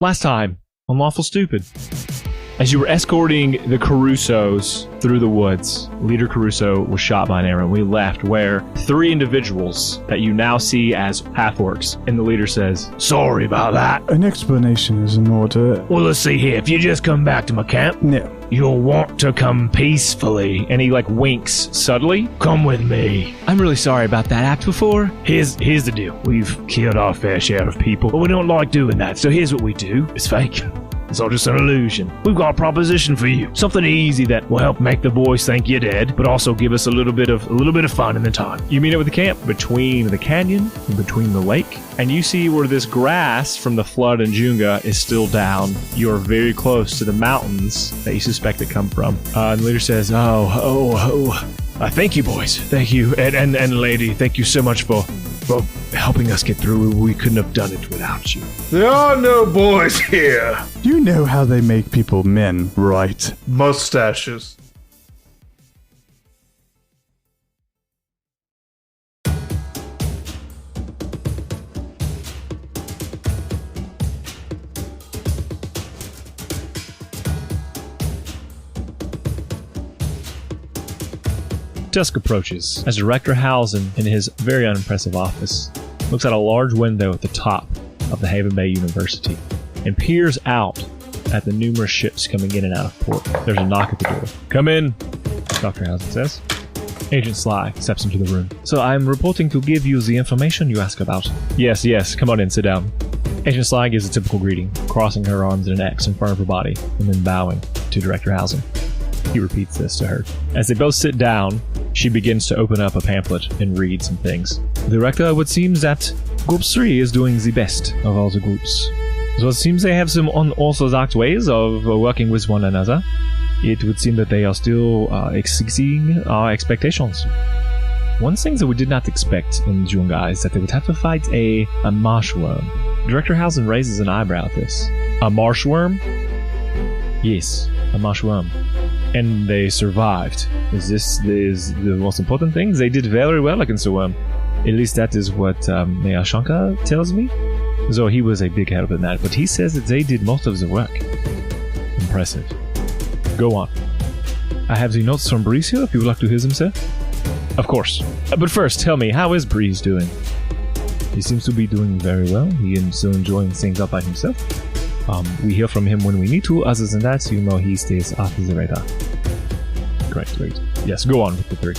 Last time on Lawful Stupid, as you were escorting the Carusos through the woods, Leader Caruso was shot by an arrow. We left where 3 individuals that you now see as half-orcs, and the leader says, "Sorry about that. An explanation is in order. Well, let's see here. If you just come back to my camp, No. you'll want to come peacefully." And he winks subtly. "Come with me." I'm really sorry about that act before. Here's the deal. We've killed our fair share of people, but we don't like doing that. So here's what we do. It's fake. It's all just an illusion. We've got a proposition for you. Something easy that will help make the boys think you're dead, but also give us a little bit of fun in the time. You meet up with the camp between the canyon and between the lake, and you see where this grass from the flood in Junga is still down. You're very close to the mountains that you suspect it come from. And the leader says, thank you, boys. Thank you. And lady, thank you so much for helping us get through. We couldn't have done it without you. There are no boys here. You know how they make people men, right? Mustaches. Dusk approaches as Director Housen, in his very unimpressive office, looks out a large window at the top of the Haven Bay University and peers out at the numerous ships coming in and out of port. There's a knock at the door. "Come in," Dr. Housen says. Agent Sly steps into the room. "So I'm reporting to give you the information you ask about." Yes, come on in, sit down." Agent Sly gives a typical greeting, crossing her arms in an X in front of her body and then bowing to Director Housen. He repeats this to her. As they both sit down, she begins to open up a pamphlet and read some things. "Director, it would seem that Group 3 is doing the best of all the groups. So it seems they have some unorthodox ways of working with one another. It would seem that they are still exceeding our expectations. One thing that we did not expect in Junga is that they would have to fight a marshworm." Director Housen raises an eyebrow at this. "A marshworm?" "Yes, a marshworm. And they survived. This is the most important thing. They did very well against the worm. At least that is what Mayor Shankar tells me. So he was a big help in that, but he says that they did most of the work." Impressive. Go on. "I have the notes from Breeze here if you would like to hear them, sir." "Of course. But first, tell me, how is Breeze doing?" "He seems to be doing very well. He is still enjoying things up by himself. We hear from him when we need to. Other than that, he stays off the radar." Great. Yes, go on with the 3.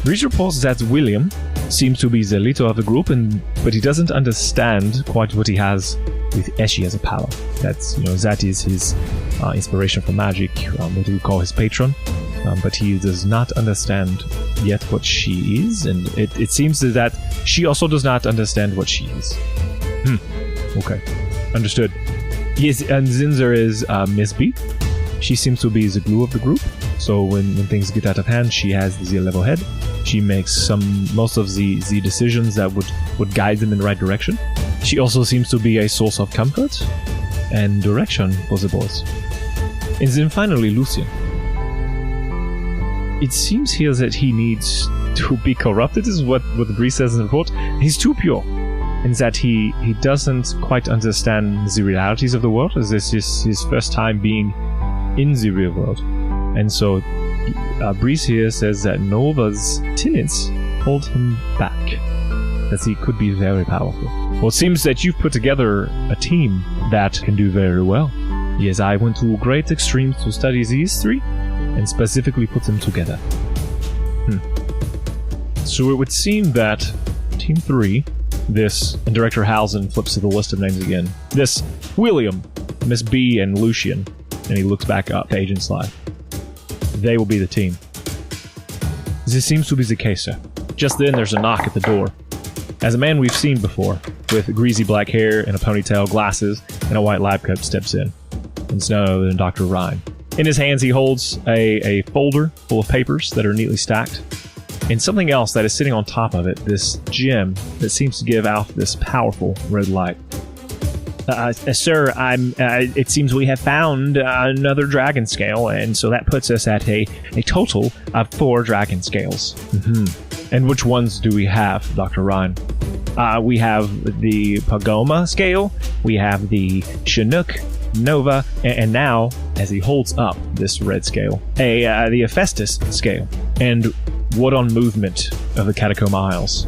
Breeze reports that William seems to be the leader of the group, but he doesn't understand quite what he has with Eshi as a power. That is his inspiration for magic, what we call his patron. But he does not understand yet what she is, and it seems that she also does not understand what she is. Okay, understood. Yes, and then there is Miss B. She seems to be the glue of the group, so when things get out of hand, she has the level head. She makes most of the decisions that would guide them in the right direction. She also seems to be a source of comfort and direction for the boys. And then finally, Lucien. It seems here that he needs to be corrupted, is what the Breeze says in the report. He's too pure, in that he doesn't quite understand the realities of the world, as this is his first time being in the real world. And so Breeze here says that Nova's tenets hold him back, that he could be very powerful. Well, it seems that you've put together a team that can do very well. Yes, I went to great extremes to study these 3 and specifically put them together. So it would seem that Team 3, this, and Director Housen flips to the list of names again, this William, Miss B, and Lucien, and he looks back up to Agent Sly. They will be the team. This seems to be the case, sir. Just then there's a knock at the door. As a man we've seen before, with greasy black hair and a ponytail, glasses, and a white lab coat steps in. And it's none other than Dr. Ryan. In his hands he holds a folder full of papers that are neatly stacked, and something else that is sitting on top of it, this gem that seems to give out this powerful red light. Sir, it seems we have found another dragon scale, and so that puts us at a total of 4 dragon scales. And which ones do we have, Dr. Ryan? We have the Pagoma scale, we have the Chinook, Nova, and now, as he holds up this red scale, the Hephaestus scale, and what on movement of the Catacomb Isles?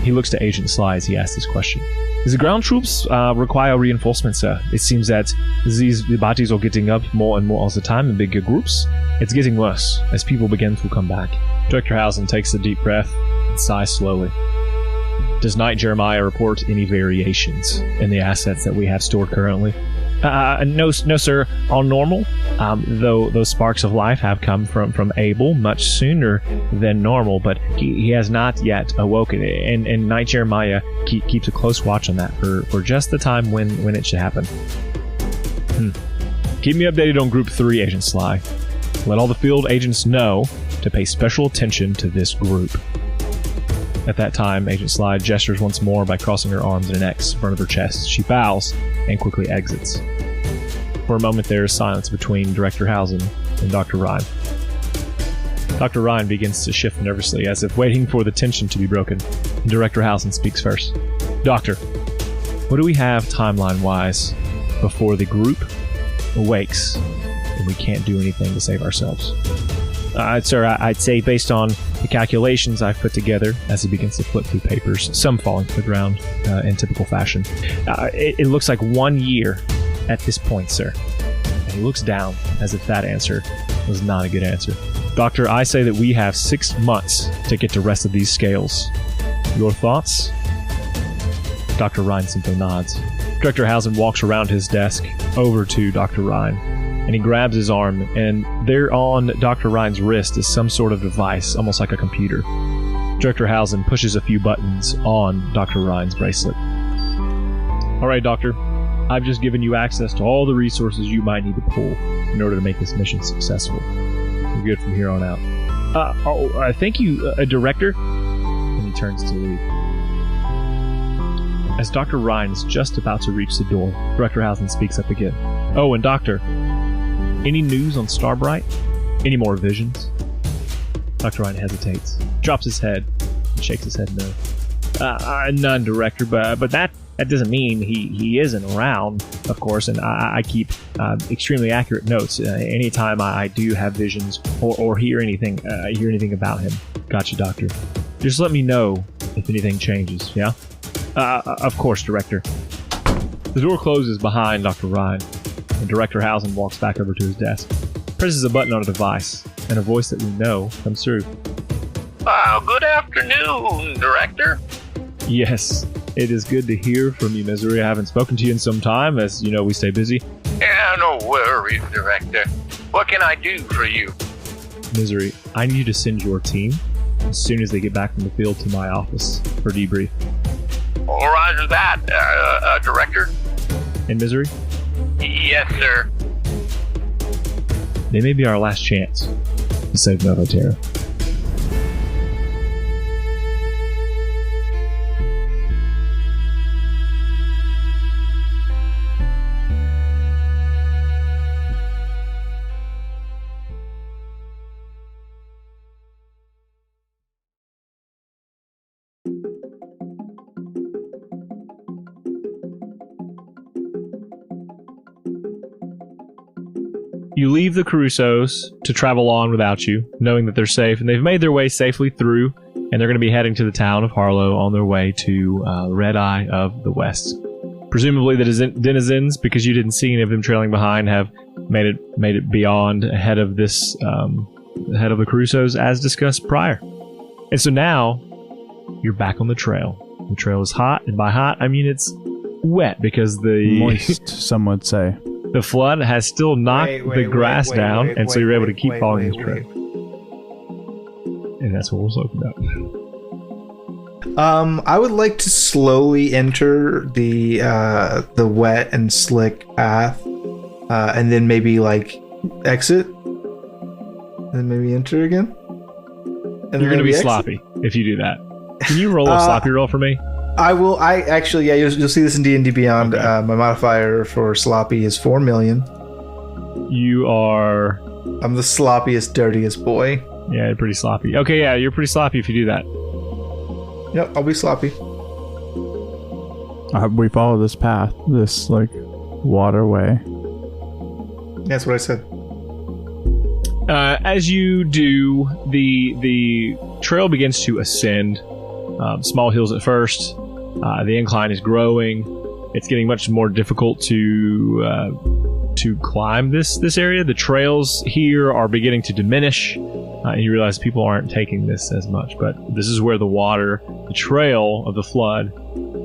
He looks to Agent Sly as he asks this question. The ground troops require reinforcements, sir. It seems that the bodies are getting up more and more all the time in bigger groups. It's getting worse as people begin to come back. Director Housen takes a deep breath and sighs slowly. Does Knight Jeremiah report any variations in the assets that we have stored currently? No, sir. All normal. Though those sparks of life have come from Abel much sooner than normal, but he has not yet awoken. And Knight Jeremiah keeps a close watch on that for just the time when it should happen. Keep me updated on Group 3, Agent Sly. Let all the field agents know to pay special attention to this group. At that time, Agent Sly gestures once more by crossing her arms in an X in front of her chest. She bows and quickly exits. For a moment there is silence between Director Housen and Dr. Ryan. Dr. Ryan begins to shift nervously, as if waiting for the tension to be broken. And Director Housen speaks first. Doctor, what do we have timeline-wise before the group awakes and we can't do anything to save ourselves? Sir, I'd say based on the calculations I've put together, as he begins to flip through papers, some falling to the ground in typical fashion, it looks like 1 year at this point, sir. And he looks down as if that answer was not a good answer. Doctor, I say that we have 6 months to get the rest of these scales. Your thoughts? Dr. Ryan simply nods. Director Housen walks around his desk over to Dr. Ryan, and he grabs his arm, and there on Dr. Ryan's wrist is some sort of device, almost like a computer. Director Housen pushes a few buttons on Dr. Ryan's bracelet. All right, Doctor. I've just given you access to all the resources you might need to pull in order to make this mission successful. You're good from here on out. Thank you, Director. And he turns to leave. As Dr. Ryan is just about to reach the door, Director Housen speaks up again. Oh, and Doctor, any news on Starbright? Any more visions? Dr. Ryan hesitates, drops his head, and shakes his head no. None, Director, but that doesn't mean he isn't around, of course, and I keep extremely accurate notes anytime I do have visions or hear anything about him. Gotcha, Doctor. Just let me know if anything changes, yeah? Of course, Director. The door closes behind Dr. Ryan, and Director Housen walks back over to his desk, presses a button on a device, and a voice that we know comes through. Good afternoon, Director. Yes, it is good to hear from you, Misery. I haven't spoken to you in some time, as you know we stay busy. Yeah, no worries, Director. What can I do for you? Misery, I need you to send your team, as soon as they get back from the field, to my office for debrief. Roger that, Director. And Misery? Yes, sir. They may be our last chance to save Nova Terra. You leave the Crusoes to travel on without you, knowing that they're safe, and they've made their way safely through, and they're going to be heading to the town of Harlow on their way to Red Eye of the West. Presumably the denizens, because you didn't see any of them trailing behind, have made it beyond ahead of this ahead of the Crusoes as discussed prior. And so now you're back on the trail. The trail is hot, and by hot I mean it's wet because the Moist, some would say. The flood has still knocked the grass down, and so you're able to keep following this trail. And that's what we'll open up. I would like to slowly enter the wet and slick path, and then maybe like exit, and then maybe enter again. And you're going to be sloppy if you do that. Can you roll a sloppy roll for me? I will. I actually, yeah. You'll see this in D&D Beyond. Okay. My modifier for sloppy is 4 million. You are. I'm the sloppiest, dirtiest boy. Yeah, you're pretty sloppy. Okay, yeah, you're pretty sloppy if you do that. Yep, I'll be sloppy. We follow this path, this like waterway. That's what I said. As you do, the trail begins to ascend. Small hills at first. The incline is growing. It's getting much more difficult to climb this area. The trails here are beginning to diminish, and you realize people aren't taking this as much. But this is where the trail of the flood,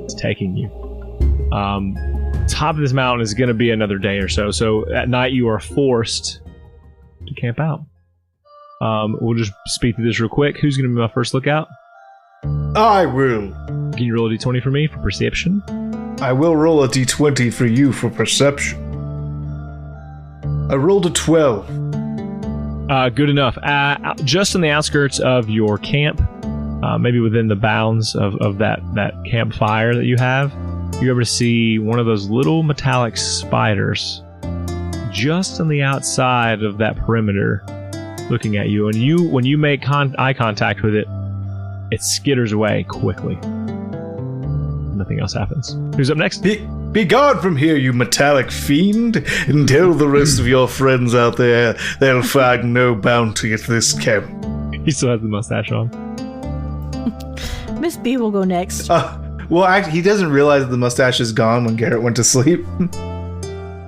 is taking you. Top of this mountain is going to be another day or so. So at night you are forced to camp out. We'll just speed through this real quick. Who's going to be my first lookout? I will. Can you roll a d20 for me for perception? I will roll a d20 for you for perception. I rolled a 12. Good enough. Just on the outskirts of your camp, maybe within the bounds of that campfire that you have, you're able to see one of those little metallic spiders just on the outside of that perimeter looking at you. And when you make eye contact with it, it skitters away quickly. Nothing else happens. Who's up next? Be gone from here, you metallic fiend, and tell the rest of your friends out there they'll find no bounty at this camp. He still has the mustache on. Miss B will go next. He doesn't realize that the mustache is gone when Garrett went to sleep.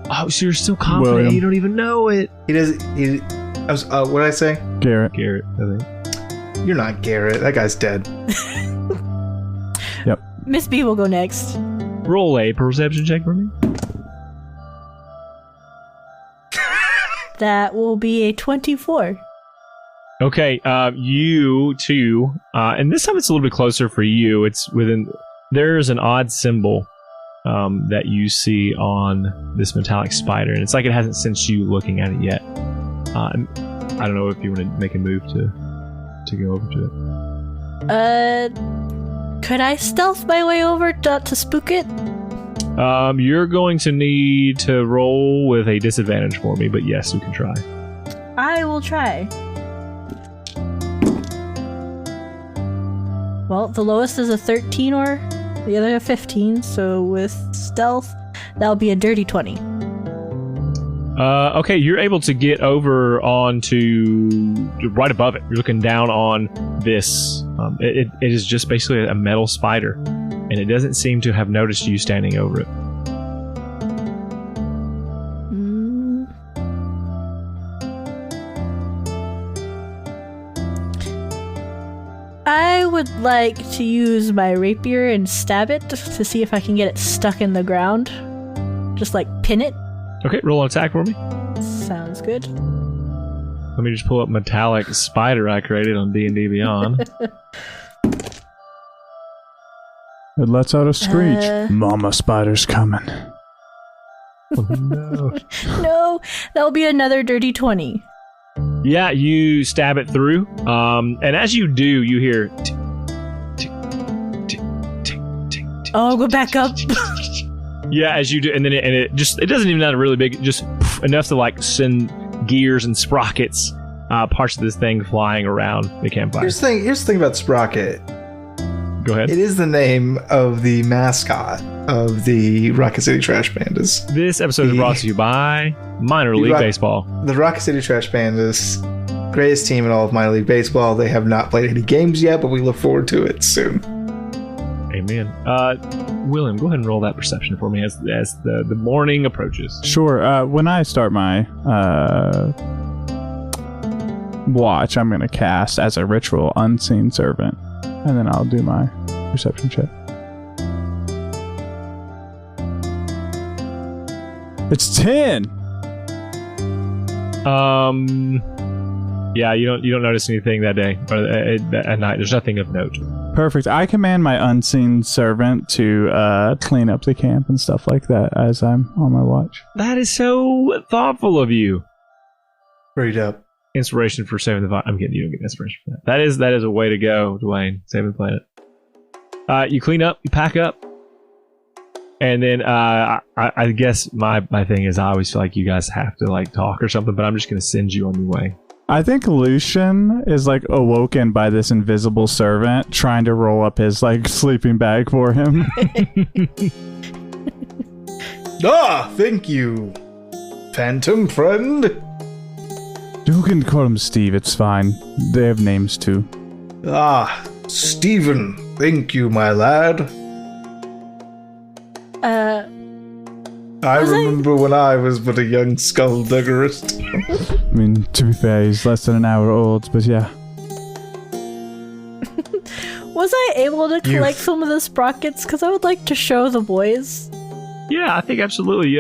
Oh, so you're still confident? William. You don't even know it. He does. What did I say? Garrett. Garrett, I think. You're not Garrett. That guy's dead. Yep. Miss B will go next. Roll a perception check for me. That will be a 24. Okay, you two, and this time it's a little bit closer for you. It's within. There's an odd symbol that you see on this metallic spider, and it's like it hasn't sensed you looking at it yet. I don't know if you want to make a move to go over to it. Could I stealth my way over to spook it? You're going to need to roll with a disadvantage for me, but yes, we can try. I will try. Well, the lowest is a 13 or the other a 15, so with stealth, that'll be a dirty 20. Okay, you're able to get over onto right above it. You're looking down on this. It is just basically a metal spider, and it doesn't seem to have noticed you standing over it. I would like to use my rapier and stab it to see if I can get it stuck in the ground. Just like pin it. Okay, roll an attack for me. Sounds good. Let me just pull up metallic spider I created on D&D Beyond. It lets out a screech. Mama spider's coming. Oh, no. No, that'll be another dirty 20. Yeah, you stab it through, and as you do, you hear. Oh, go back up. Yeah, as you do, and then it doesn't even have a really big, just enough to like send gears and sprockets, parts of this thing flying around the campfire. Here's the thing about Sprocket. Go ahead. It is the name of the mascot of the Rocket City Trash Pandas. This episode is brought to you by Minor League Baseball. The Rocket City Trash Pandas, greatest team in all of Minor League Baseball. They have not played any games yet, but we look forward to it soon. Amen. William, go ahead and roll that perception for me as the morning approaches. Sure. When I start my watch, I'm going to cast as a ritual Unseen Servant, and then I'll do my perception check. It's 10. Yeah, you don't notice anything that day or at night. There's nothing of note. Perfect. I command my Unseen Servant to clean up the camp and stuff like that as I'm on my watch. That is so thoughtful of you. Read up. Inspiration for saving the planet. I'm kidding. You don't get inspiration for that. That is a way to go, Dwayne. Saving the planet. You clean up. You pack up. And then I guess my thing is I always feel like you guys have to like talk or something, but I'm just going to send you on your way. I think Lucian is like awoken by this invisible servant trying to roll up his like sleeping bag for him. Ah, thank you, phantom friend. You can call him Steve, it's fine. They have names too. Ah, Stephen, thank you, my lad. I remember when I was but a young skullduggerist. I mean, to be fair, he's less than an hour old, but yeah. Was I able to collect some of the sprockets? Because I would like to show the boys. Yeah, I think absolutely.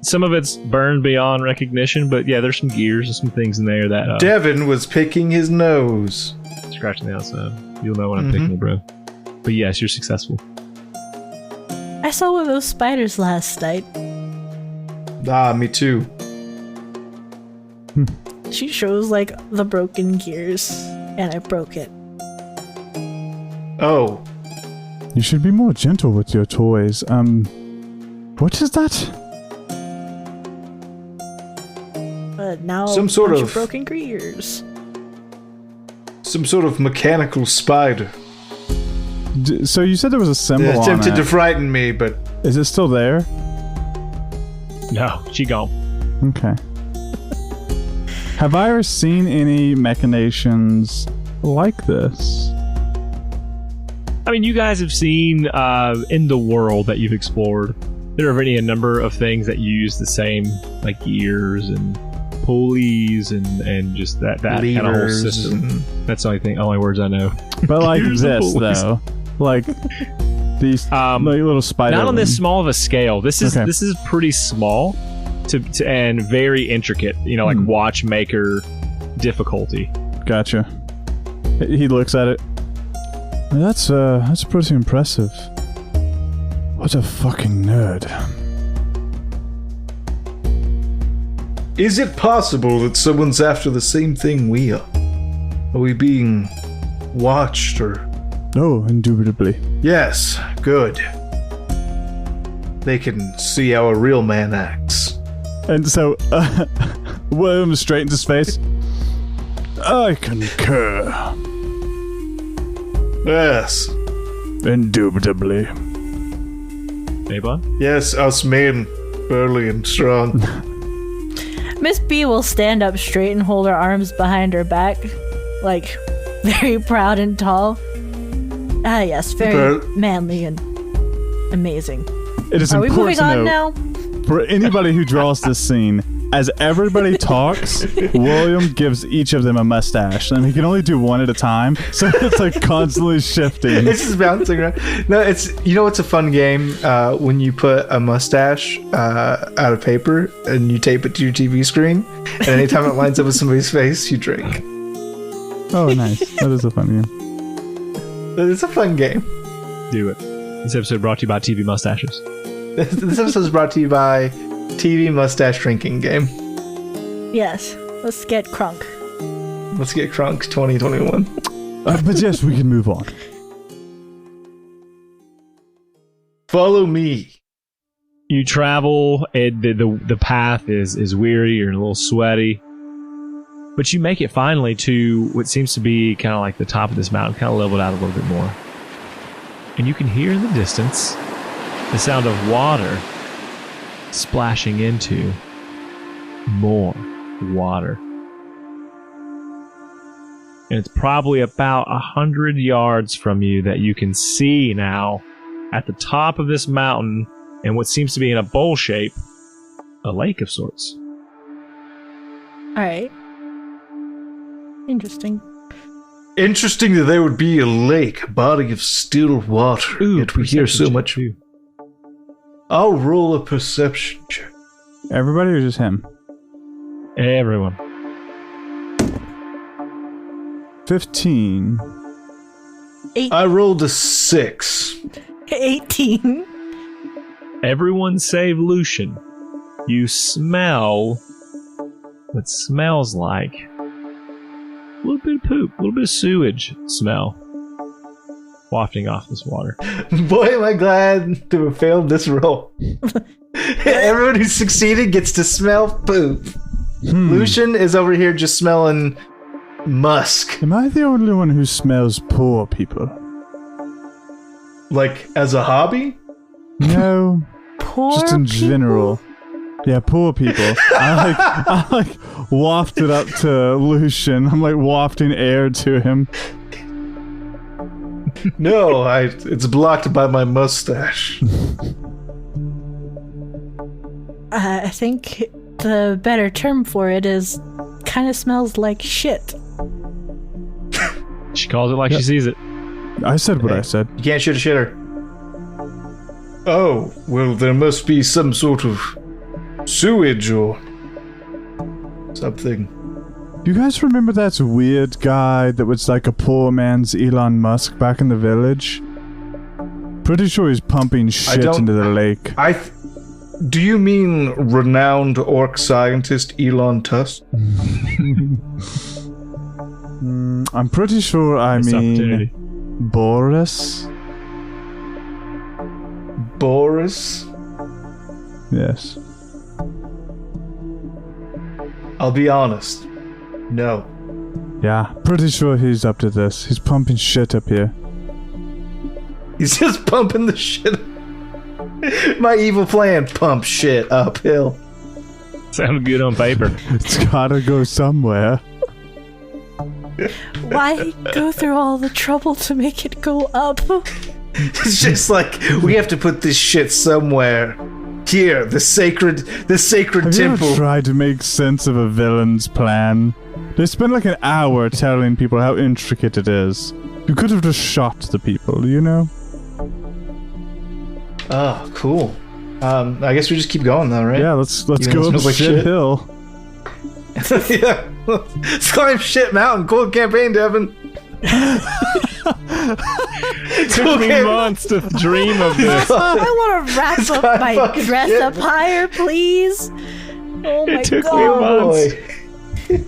Some of it's burned beyond recognition, but yeah, there's some gears and some things in there that... Devin was picking his nose. Scratching the outside. You'll know when I'm picking it, bro. But yes, you're successful. I saw one of those spiders last night. Ah, me too. She shows, like, the broken gears, and I broke it. Oh. You should be more gentle with your toys. What is that? Now Some sort bunch of- broken gears. Some sort of mechanical spider. So you said there was a symbol on Attempted it. to frighten me, but... Is it still there? No, she gone. Okay. Have I ever seen any machinations like this? I mean, you guys have seen in the world that you've explored, there are a number of things that use the same, like gears and pulleys and just that kind of whole Levers system. That's the only words I know. But like Gears and this, pulleys. though. Like these like little spider Not on this ones. small of a scale. This is Okay. this is pretty small to and very intricate. Like watchmaker difficulty. Gotcha. He looks at it. That's pretty impressive. What a fucking nerd. Is it possible that someone's after the same thing we are? Are we being watched or... Oh, indubitably. Yes, good. They can see how a real man acts. And so, William straightens his face. I concur. Yes. Indubitably. Avon? Yes, us men, burly and strong. Miss B will stand up straight and hold her arms behind her back, like very proud and tall. Ah, yes, very manly and amazing. It is Are we important moving to on note, now? for anybody who draws this scene, as everybody talks, William gives each of them a mustache, and he can only do one at a time, so it's like constantly shifting. It's just bouncing around. No, it's, you know, it's a fun game when you put a mustache out of paper and you tape it to your TV screen, and anytime it lines up with somebody's face, you drink. Oh, nice. That is a fun game. It's a fun game. Do it. This episode brought to you by TV Mustaches. This episode is brought to you by TV Mustache Drinking Game. Yes, let's get crunk. Let's get crunk 2021. But yes, we can move on. Follow me. You travel, and the path is weary, you're a little sweaty. But you make it finally to what seems to be kind of like the top of this mountain, kind of leveled out a little bit more. And you can hear in the distance the sound of water splashing into more water. And it's probably about 100 yards from you that you can see now at the top of this mountain, and what seems to be in a bowl shape, a lake of sorts. Alright. Interesting. Interesting that there would be a lake, a body of still water. Yet we hear so much. Too. I'll roll a perception check. Everybody or just him? Everyone. 15. I rolled a 6. 18. Everyone save Lucian. You smell what smells like a little bit of poop, a little bit of sewage smell wafting off this water. Boy, am I glad to have failed this roll. Everyone who succeeded gets to smell poop. Lucian is over here just smelling musk. Am I the only one who smells poor people? Like, as a hobby? No, Poor just in people? general. Yeah, poor people. I like wafted up to Lucian. I'm like wafting air to him. No, it's blocked by my mustache. I think the better term for it is kind of smells like shit. She calls it like she sees it. I said what I said. You can't shoot a shitter. Oh, well, there must be some sort of sewage or something. Do you guys remember that weird guy that was like a poor man's Elon Musk back in the village? Pretty sure he's pumping shit into the lake. Do you mean renowned orc scientist Elon Tusk? I'm pretty sure I Missed mean opportunity. Boris. Boris? Yes. I'll be honest. No. Yeah, pretty sure he's up to this. He's pumping shit up here. He's just pumping the shit. My evil plan, pump shit uphill. Sounded good on paper. It's gotta go somewhere. Why go through all the trouble to make it go up? It's just like, we have to put this shit somewhere. Here, the sacred Have you temple. ever tried to make sense of a villain's plan? They spend like an hour telling people how intricate it is. You could have just shot the people, you know? Oh, cool. I guess we just keep going though, right? Yeah, let's Even though go it up smells like shit shit. hill. Yeah. Let's climb shit mountain. Cool campaign, Devin. It took me months to dream of this. I want to wrap up kind of my fucking dress shit. up higher, please. Oh my It took me god. months. Boy.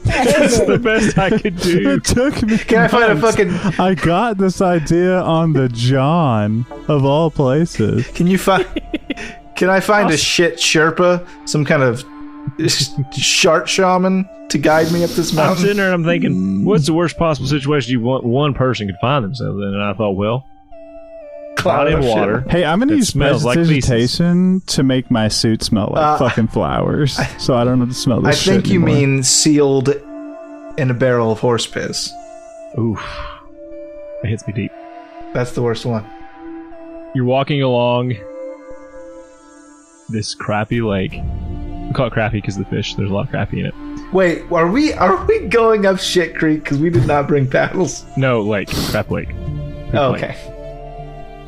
That's the best I could do. It took me Can I find a months. fucking... I got this idea on the John, of all places. Can I find a shit Sherpa? Some kind of shark shaman to guide me up this I'm mountain? sitting there and I'm thinking, what's the worst possible situation you want one person could find themselves in? And I thought, well, Cloud body of of shit. water. Hey, I'm gonna It use smells like feces. prestidigitation to make my suit smell like fucking flowers, so I don't have to smell I this shit think you anymore. mean sealed in a barrel of horse piss. Oof. It hits me deep. That's the worst one. You're walking along this crappy lake. We call it crappy because of the fish. There's a lot of crappy in it. Wait, are we going up shit creek because we did not bring paddles? No, lake. Crap lake. Oh, Lake. okay.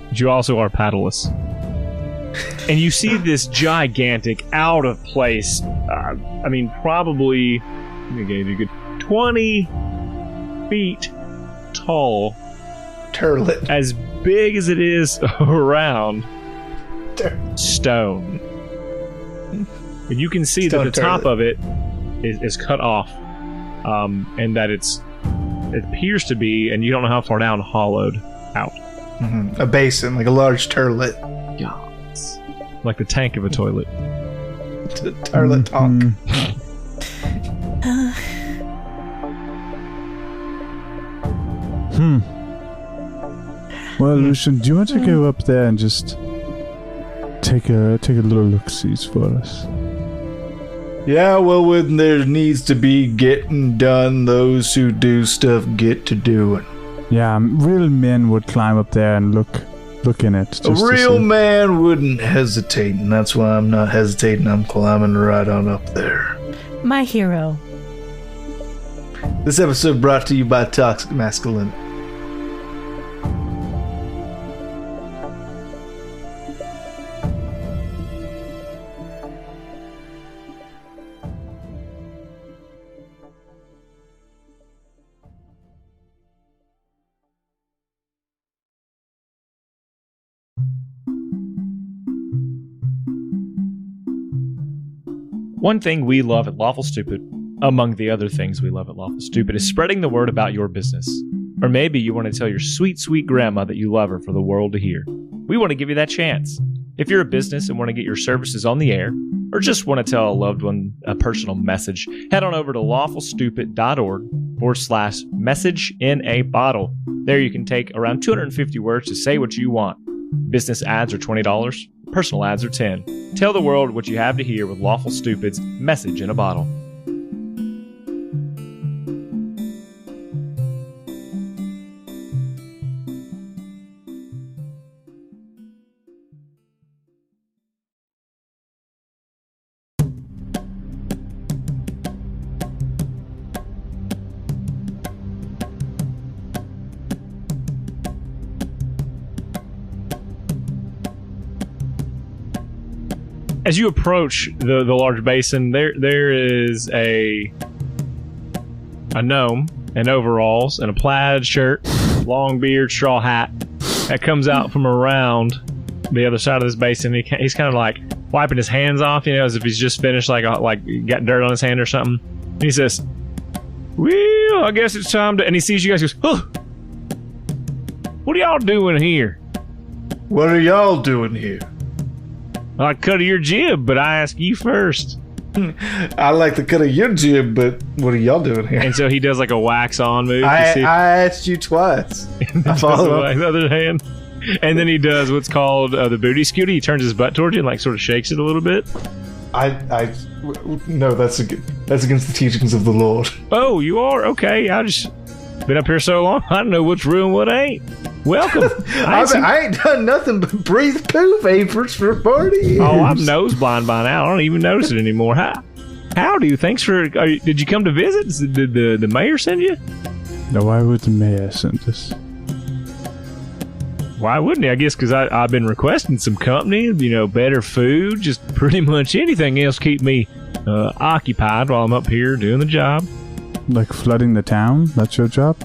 But you also are paddleless. And you see this gigantic, out of place, probably, let me gauge a good 20 feet tall, Turlet. as big as it is around, stone. And you can see Stone that the top turlet. of it is cut off, and that it appears to be, and you don't know how far down, hollowed out. Mhm. A basin, like a large turlet. Like the tank of a toilet. Turlet talk. Well, Lucian, do you want to go up there and just take a little look-sees for us? Yeah, well, when there needs to be getting done, those who do stuff get to doing. Yeah, real men would climb up there and look in it. A just to real see. man wouldn't hesitate, and that's why I'm not hesitating. I'm climbing right on up there. My hero. This episode brought to you by Toxic Masculinity. One thing we love at Lawful Stupid, among the other things we love at Lawful Stupid, is spreading the word about your business. Or maybe you want to tell your sweet, sweet grandma that you love her for the world to hear. We want to give you that chance. If you're a business and want to get your services on the air, or just want to tell a loved one a personal message, head on over to lawfulstupid.org/message in a bottle. There you can take around 250 words to say what you want. Business ads are $20. Personal ads are $10. Tell the world what you have to hear with Lawful Stupid's Message in a Bottle. As you approach the large basin, there is a gnome in overalls and a plaid shirt, long beard, straw hat that comes out from around the other side of this basin. He's kind of like wiping his hands off, as if he's just finished, like got dirt on his hand or something. And he says, "Well, I guess it's time to." And he sees you guys. He goes, "Oh, what are y'all doing here?" What are y'all doing here? I cut your jib, but I ask you first. I like the cut of your jib, but what are y'all doing here? And so he does like a wax on move. I asked you twice. I follow up. The other hand. And then he does what's called the booty scooty. He turns his butt towards you and like sort of shakes it a little bit. No, that's against the teachings of the Lord. Oh, you are? Okay. I just been up here so long, I don't know what's real and what ain't. Welcome. I ain't done nothing but breathe poo vapors for 40 years. Oh, I'm nose blind by now. I don't even notice it anymore. Howdy. Thanks for... did you come to visit? Did the mayor send you? No, why would the mayor send us? Why wouldn't he? I guess because I've been requesting some company, better food, just pretty much anything else keep me occupied while I'm up here doing the job. Like flooding the town? That's your job?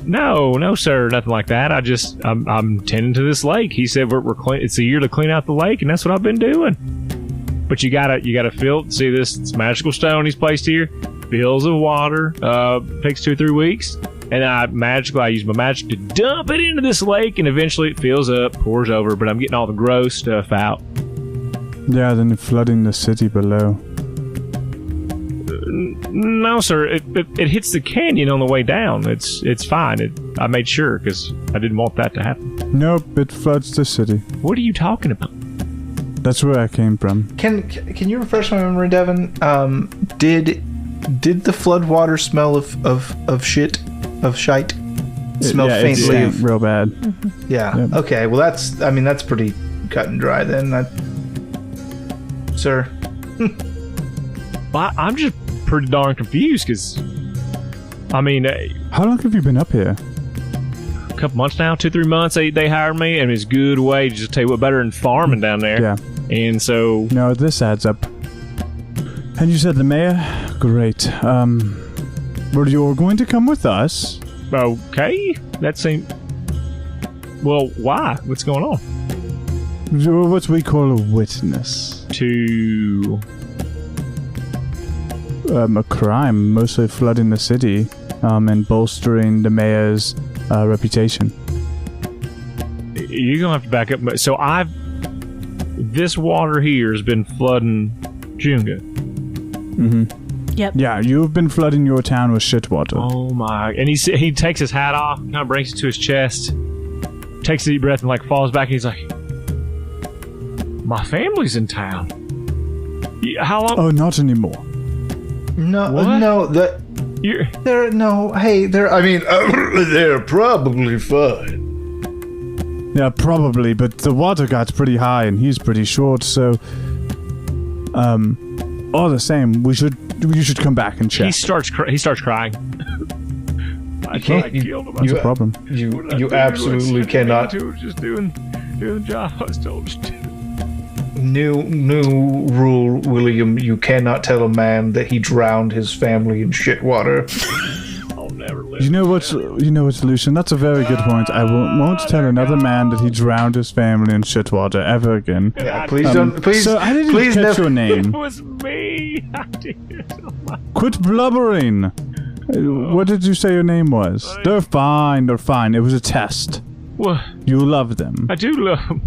No, sir, nothing like that. I'm tending to this lake. He said we're it's a year to clean out the lake, and that's what I've been doing. But you gotta fill. See this magical stone he's placed here? Fills of water. Takes 2 or 3 weeks, and I use my magic to dump it into this lake, and eventually it fills up, pours over. But I'm getting all the gross stuff out. Yeah, then you're flooding the city below. No, sir. It hits the canyon on the way down. It's fine. I made sure because I didn't want that to happen. Nope, it floods the city. What are you talking about? That's where I came from. Can you refresh my memory, Devin? Did the flood water smell of shit? Of shite? Smell faintly it stank real bad. Yeah. Yep. Okay. Well, that's pretty cut and dry then. Sir. Well, I'm just pretty darn confused because, how long have you been up here? A couple months now, 2-3 months. They hired me, and it's a good way to just tell you what better than farming down there. Yeah. And so, no, this adds up. And you said the mayor? Great. Well, you're going to come with us? Okay, that seems. Well, why? What's going on? You're what we call a witness to a crime, mostly flooding the city, and bolstering the mayor's reputation. You're gonna have to back up. So this water here has been flooding Junga. Mm-hmm. Yep. Yeah, you've been flooding your town with shit water. Oh my! And he takes his hat off, kind of brings it to his chest, takes a deep breath, and like falls back. And he's like, "My family's in town. How long?" Oh, not anymore. No, what? No, they're probably fine. Yeah, probably, but the water got pretty high and he's pretty short, so all the same, you should come back and check. He starts crying. I killed him. That's a problem. You absolutely cannot. Just doing the job I was told to do. New rule, William. You cannot tell a man that he drowned his family in shit water. I'll never live. You know what, Lucian? That's a very good point. I won't tell another man that he drowned his family in shit water ever again. Yeah, please don't. Please, so I didn't please catch your It name. was me. I did. Oh my. Quit blubbering. What did you say your name was? They're fine. It was a test. What? You love them. I do love him.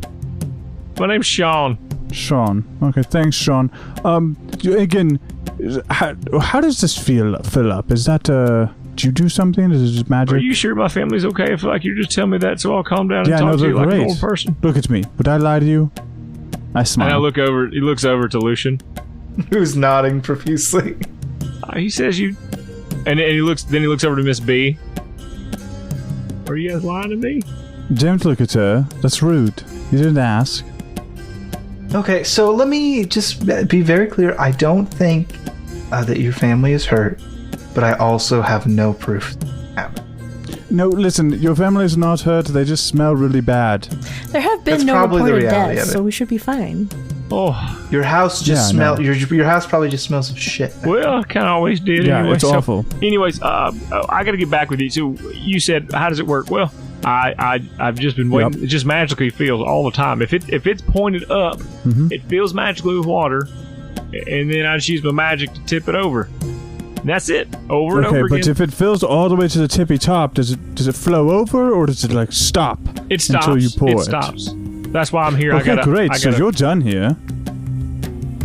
My name's Sean Sean. Okay, thanks, Sean. Again, how does this fill up? Is that do you do something? Is it just magic? Are you sure my family's okay? I feel like you're just telling me that, so I'll calm down and talk to you like an old person. Look at me. Would I lie to you? I smile. And I look over. He looks over to Lucian, who's nodding profusely. He says you, and he looks. Then he looks over to Miss B. Are you guys lying to me? Don't look at her. That's rude. You didn't ask. Okay, so let me just be very clear. I don't think that your family is hurt, but I also have no proof that it happened. No, listen, your family is not hurt. They just smell really bad. There have been That's no probably the reported reality deaths, of it. so we should be fine. Oh, Your house just smells. Your house probably just smells of shit. well, kind of always did. Yeah, anyway. it's awful. Anyways, I got to get back with you. So you said, how does it work? Well, I've just been waiting. Yep. It just magically feels all the time. If it's pointed up, it fills magically with water, and then I just use my magic to tip it over. And that's it. Over and over Okay, again. but if it fills all the way to the tippy top, does it flow over or does it like stop? It stops. Until you pour it. It stops. That's why I'm here. Okay, great. So you're done here.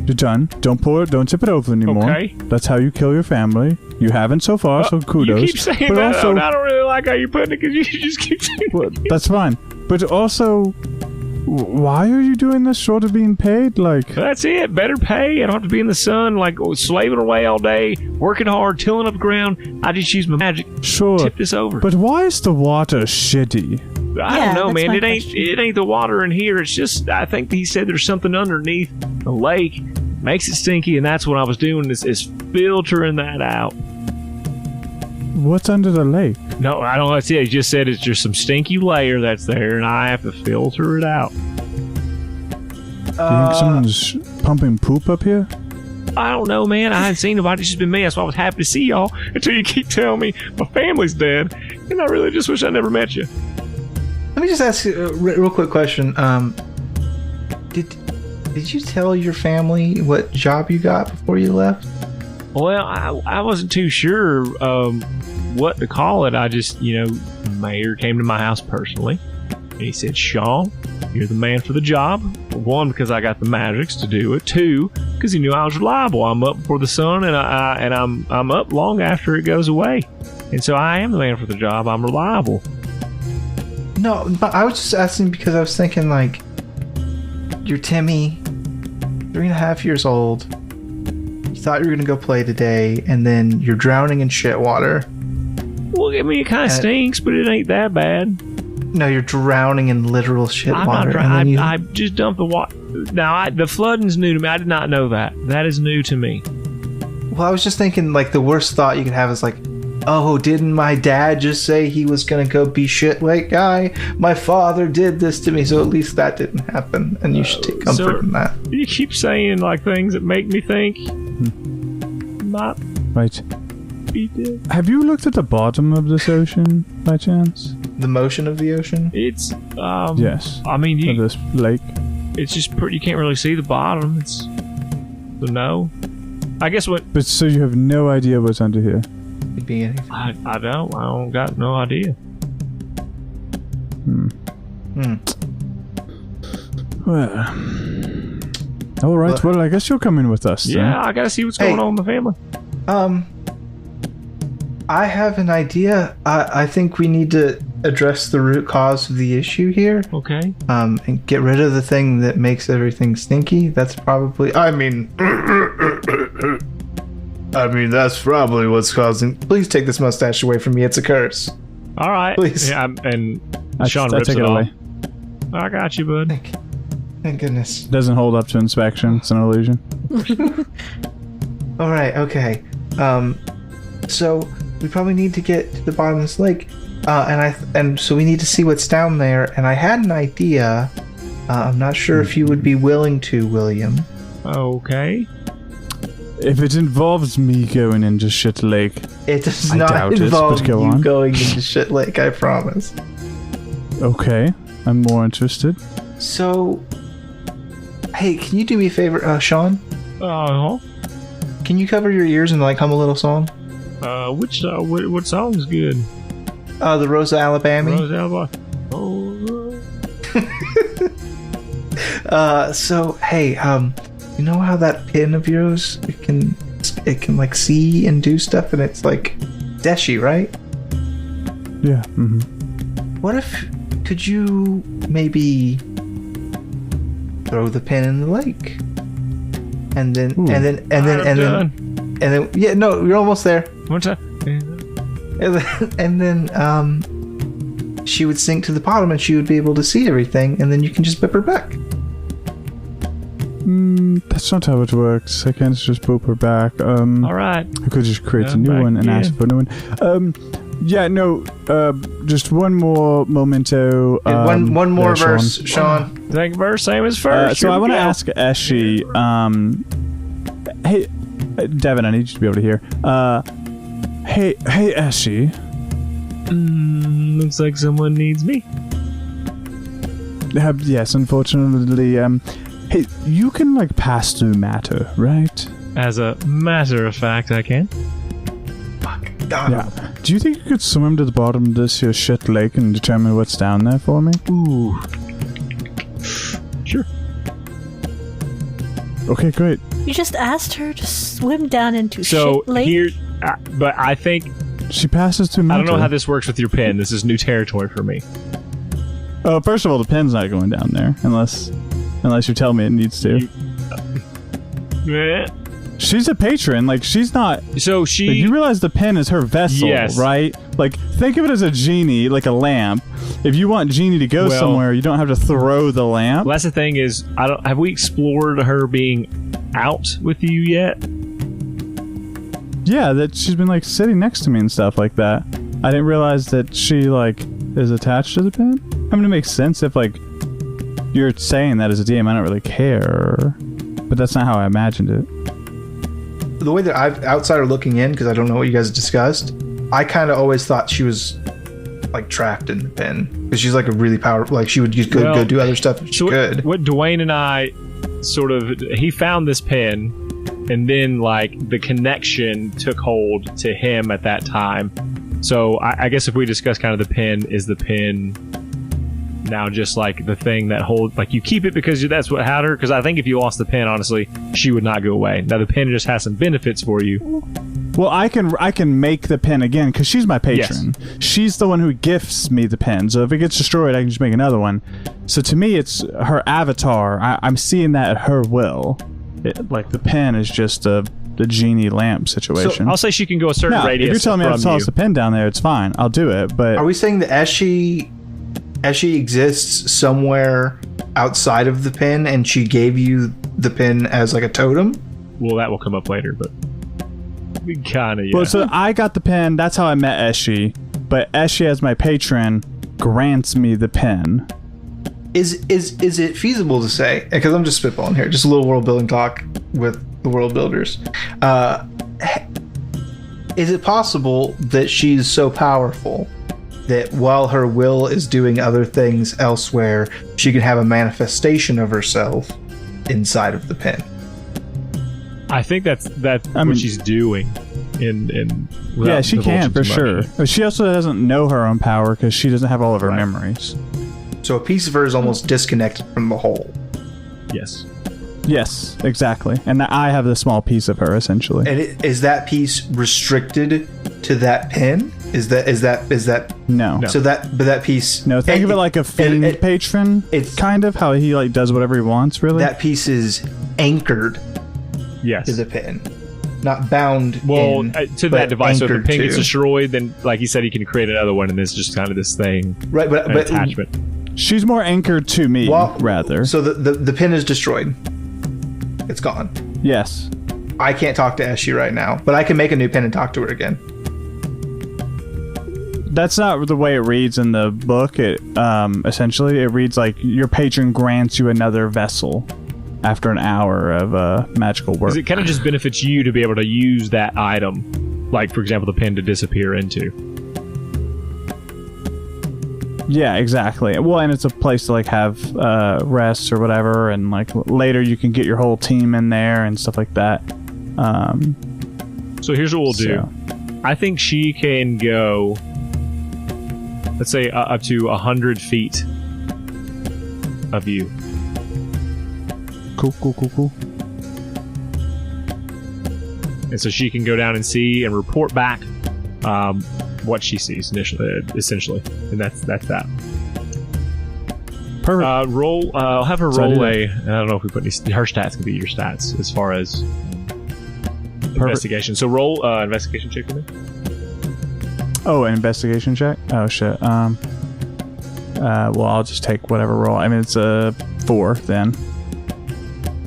You're done. Don't pour it. Don't tip it over anymore. Okay. That's how you kill your family. You haven't so far, so kudos. You keep saying but that. Also, I don't really like how you're putting it because you just keep saying well, that's fine. But also, why are you doing this short of being paid? Like, that's it. Better pay. I don't have to be in the sun, like slaving away all day, working hard, tilling up the ground. I just use my magic. sure. Tip this over. But why is the water shitty? I Yeah, don't know, that's man. my It ain't. question. It ain't the water in here. It's just. I think he said there's something underneath the lake, makes it stinky, and that's what I was doing. Is filtering that out. What's under the lake? No, I don't know. That's it. He just said it's just some stinky layer that's there, and I have to filter it out. Do you think someone's pumping poop up here? I don't know, man. I haven't seen nobody. It's just been me. That's why I was happy to see y'all until you keep telling me my family's dead, and I really just wish I never met you. Let me just ask you a real quick question. Did you tell your family what job you got before you left? Well, I wasn't too sure what to call it. I just, the mayor came to my house personally, and he said, Sean, you're the man for the job. One, because I got the magics to do it. Two, because he knew I was reliable. I'm up before the sun, and I'm up long after it goes away. And so I am the man for the job. I'm reliable. No, but I was just asking because I was thinking, like, you're Timmy, 3.5 years old. You thought you were going to go play today, and then you're drowning in shit water. Well, I mean, it kind of stinks, but it ain't that bad. No, you're drowning in literal shit I'm water. not and then I just dumped the water. Now, the flooding's new to me. I did not know that. That is new to me. Well, I was just thinking, like, the worst thought you could have is like, oh, didn't my dad just say he was gonna go be shit lake guy? My father did this to me, so at least that didn't happen, and you should take comfort in that. You keep saying like things that make me think not Right. be dead. Have you looked at the bottom of this ocean by chance? The motion of the ocean? It's Yes. I mean, Of this lake? it's just pretty. You can't really see the bottom. It's so no. I guess what But so you have no idea what's under here? Could be anything. I don't got no idea. Well. All right. But- Well, I guess you're coming with us. then. Yeah, I gotta see what's going on with my family. I have an idea. I think we need to address the root cause of the issue here. Okay. And get rid of the thing that makes everything stinky. That's probably. I mean, that's probably what's causing. Please take this mustache away from me. It's a curse. All right. Please. Yeah, and Sean I rips take it it off. away. I got you, bud. Thank goodness. Doesn't hold up to inspection. It's an illusion. All right. Okay. So we probably need to get to the bottom of this lake, and so we need to see what's down there. And I had an idea. I'm not sure if you would be willing to, William. Okay. If it involves me going into shit lake, It does I not doubt it, involve but go you on. going into shit lake. I promise. okay, I'm more interested. So, hey, can you do me a favor, Sean? Can you cover your ears and like hum a little song? What song's good? The Rosa Alabama. Rose Alba. Oh. So hey, you know how that pin of yours it can like see and do stuff, and it's like Deshi, right? Yeah. What if could you maybe throw the pin in the lake, and then yeah, no, you're almost there. What's that? And then she would sink to the bottom, and she would be able to see everything, and then you can just whip her back. That's not how it works. I can't just boop her back. All right. I could just create a new one and ask for a new one. Yeah, no. Just one more memento. One more there, verse, Sean. Second verse, same as first. So I want to ask Eshi. Hey, Devin, I need you to be able to hear. Hey, Eshi. Looks like someone needs me. Yes, unfortunately. Hey, you can like pass through matter, right? As a matter of fact, I can. Fuck. Yeah. Do you think you could swim to the bottom of this here shit lake and determine what's down there for me? Ooh. Sure. Okay, great. You just asked her to swim down into So shit lake. here, but I think She passes through matter. I don't know how this works with your pen. This is new territory for me. Oh, first of all, the pen's not going down there unless you tell me it needs to. She's a patron. Like, she's not. So she. Like, you realize the pen is her vessel, Yes. right? Like, think of it as a genie, like a lamp. If you want Genie to go somewhere, you don't have to throw the lamp. Well, that's the thing is, have we explored her being out with you yet? Yeah, that she's been like sitting next to me and stuff like that. I didn't realize that she like is attached to the pen. I mean, it makes sense if like you're saying that as a DM. I don't really care, but that's not how I imagined it. The way that I've outsider looking in, because I don't know what you guys discussed, I kind of always thought she was like trapped in the pen because she's like a really powerful. Like she would just go do other stuff if she could. What Dwayne and I he found this pen, and then like the connection took hold to him at that time. So I guess if we discuss kind of the pen, is the pen now just like the thing that holds, like you keep it because that's what had her? Because I think if you lost the pen, honestly, she would not go away. Now the pen just has some benefits for you. Well, I can make the pen again because she's my patron. Yes. She's the one who gifts me the pen. So if it gets destroyed, I can just make another one. So to me, it's her avatar. I'm seeing that at her will. Like the pen is just the genie lamp situation. So I'll say she can go a certain radius. If you're telling me I have to toss the pen down there, it's fine. I'll do it. But are we saying that as she exists somewhere outside of the pen, and she gave you the pen as like a totem? Well, that will come up later, but kind of, yeah. Well, so I got the pen. That's how I met Eshi. But Eshi, as my patron, grants me the pen. Is it feasible to say? Because I'm just spitballing here, just a little world building talk with the world builders. Is it possible that she's so powerful that while her will is doing other things elsewhere, she can have a manifestation of herself inside of the pen? I think that's what she's doing. Yeah, she can for sure. But she also doesn't know her own power because she doesn't have all of her memories. So a piece of her is almost disconnected from the whole. Yes. Yes, exactly. And I have the small piece of her essentially. And is that piece restricted to that pen? Is that no? So that piece. No, think of it like a fiend patron. It's kind of how he like does whatever he wants. Really, that piece is anchored. Yes. To the pen, not bound. Well, to that device. So if the pen gets destroyed, then like he said, he can create another one, and it's just kind of this thing. Right, but attachment. She's more anchored to me, rather. So the pin is destroyed. It's gone. Yes. I can't talk to Eshi right now, but I can make a new pen and talk to her again. That's not the way it reads in the book. It essentially it reads like your patron grants you another vessel after an hour of magical work. Because it kind of just benefits you to be able to use that item, like for example, the pen to disappear into. Yeah, exactly. Well, and it's a place to like have rests or whatever, and like later you can get your whole team in there and stuff like that. So here's what we'll do. I think she can go, let's say, up to 100 feet of you. Cool. And so she can go down and see and report back what she sees essentially. And that's that. Perfect. Roll. I'll have her So I roll do a. I don't know if we put any. Her stats can be your stats as far as investigation. So roll investigation check for me. Oh, an investigation check? Oh, shit. Well, I'll just take whatever roll. I mean, it's a 4 then.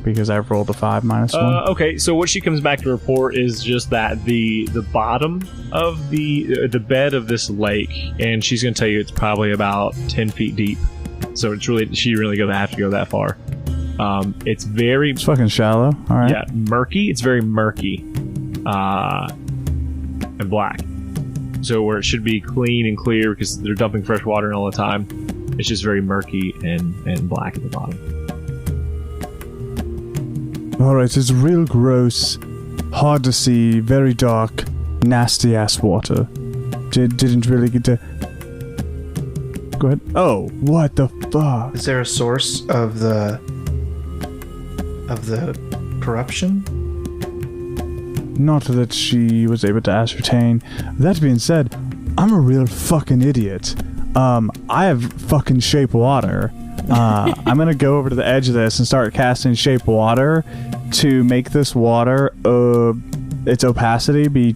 Because I've rolled a 5 minus 1. Okay, so what she comes back to report is just that the bottom of the bed of this lake, and she's going to tell you it's probably about 10 feet deep. So she really gonna have to go that far. It's fucking shallow. All right. Yeah, murky. It's very murky, and black. So where it should be clean and clear because they're dumping fresh water in all the time, it's just very murky and black at the bottom. All right, it's real gross, hard to see, very dark, nasty ass water. Didn't really get to. Go ahead. Oh, what the fuck? Is there a source of the corruption? Not that she was able to ascertain. That being said, I'm a real fucking idiot. I have fucking shape water. I'm gonna go over to the edge of this and start casting shape water to make this water, its opacity be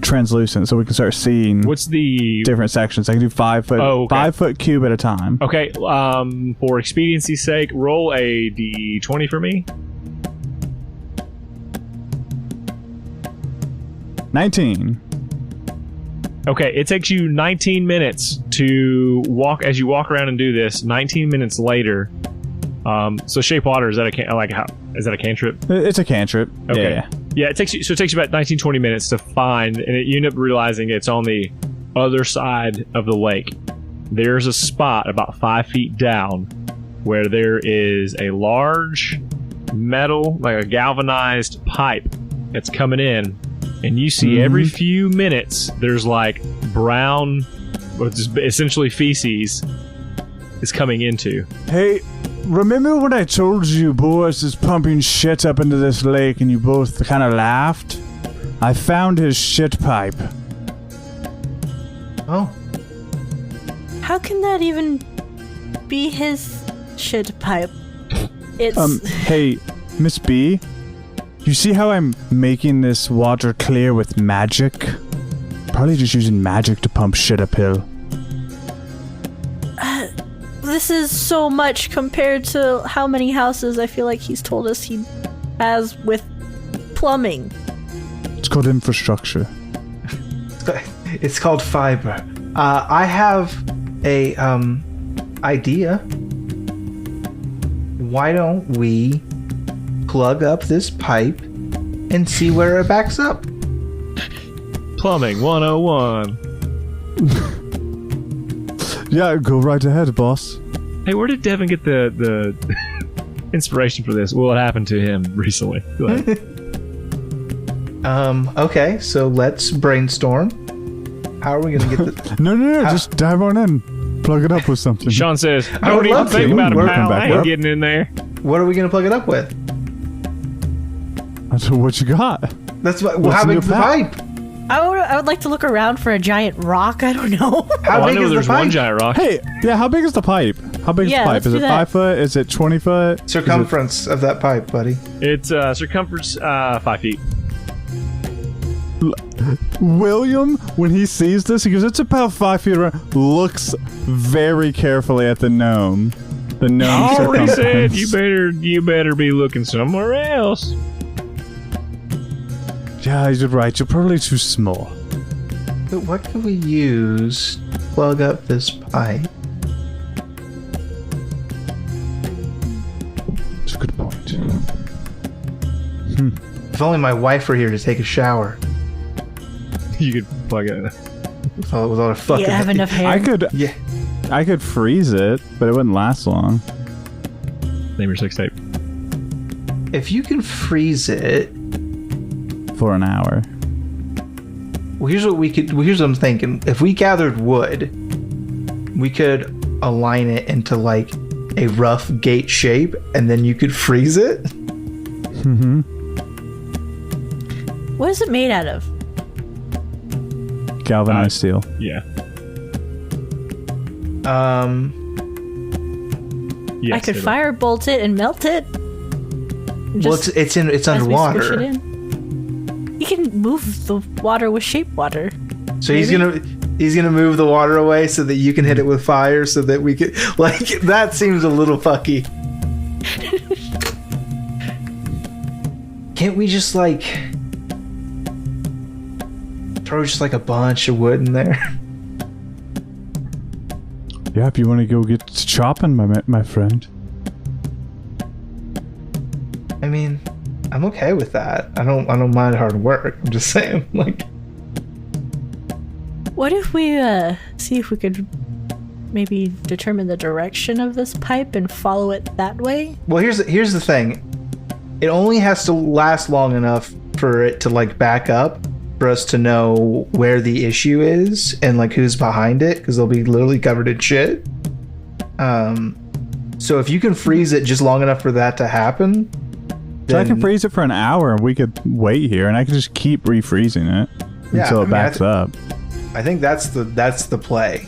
translucent, so we can start seeing what's the different sections. I can do 5 foot, 5 foot cube at a time. Okay. For expediency's sake, roll a d20 for me. 19. Okay, it takes you 19 minutes to walk as you walk around and do this. 19 minutes later. So shape water, is that is that a cantrip? It's a cantrip. Okay. Yeah, it takes you about 19-20 minutes to find, and you end up realizing it's on the other side of the lake. There's a spot about 5 feet down where there is a large metal, like a galvanized pipe that's coming in, and you see every few minutes there's like brown, which is essentially feces, is coming into. Hey, remember when I told you boys is pumping shit up into this lake and you both kind of laughed? I found his shit pipe. Oh. How can that even be his shit pipe? It's... Hey, Miss B, you see how I'm making this water clear with magic? Probably just using magic to pump shit uphill. This is so much compared to how many houses I feel like he's told us he has with plumbing. It's called infrastructure. It's called fiber. I have a idea. Why don't we plug up this pipe and see where it backs up? Plumbing 101. Yeah, go right ahead, boss. Hey, where did Devin get the inspiration for this? What happened to him recently? Go ahead. Okay, so let's brainstorm. How are we gonna get the... No, just dive on in. Plug it up with something. Sean says, I don't would even love think to. about it, We're pal. back I ain't up. getting in there. What are we gonna plug it up with? That's what you got. That's what... What's how in big your is the pack? pipe? I would like to look around for a giant rock. I don't know. How I big know is the there's pipe? one giant rock. Hey, yeah, how big is the pipe? How big is Yeah, the pipe? let's Is do it that. 5 foot? Is it 20 foot? Circumference of that pipe, buddy. It's circumference 5 feet. William, when he sees this, he goes, it's about 5 feet around, looks very carefully at the gnome. The gnome I already said circumference. you better be looking somewhere else. Yeah, you're right. You're probably too small. But what can we use to plug up this pipe? That's a good point. If only my wife were here to take a shower. You could plug it in. With all the fucking... You have enough hair. Yeah. I could freeze it, but it wouldn't last long. Name your sex tape. If you can freeze it... For an hour. Well, here's what I'm thinking. If we gathered wood, we could align it into like a rough gate shape, and then you could freeze it. Mm-hmm. What is it made out of? Galvanized steel. Yeah. Yes, I could firebolt it and melt it. Well, it's as we squish underwater. it in. You can move the water with shape water. So he's gonna move the water away so that you can hit it with fire, so that we could that seems a little fucky. Can't we just throw just a bunch of wood in there? Yeah, if you want to go get chopping, my friend. I mean, I'm okay with that. I don't mind hard work. I'm just saying, What if we see if we could maybe determine the direction of this pipe and follow it that way? Well, here's the thing. It only has to last long enough for it to back up, for us to know where the issue is and who's behind it, because they'll be literally covered in shit. So if you can freeze it just long enough for that to happen, So I can freeze it for an hour, and we could wait here, and I can just keep refreezing it until it backs up. I think that's the play.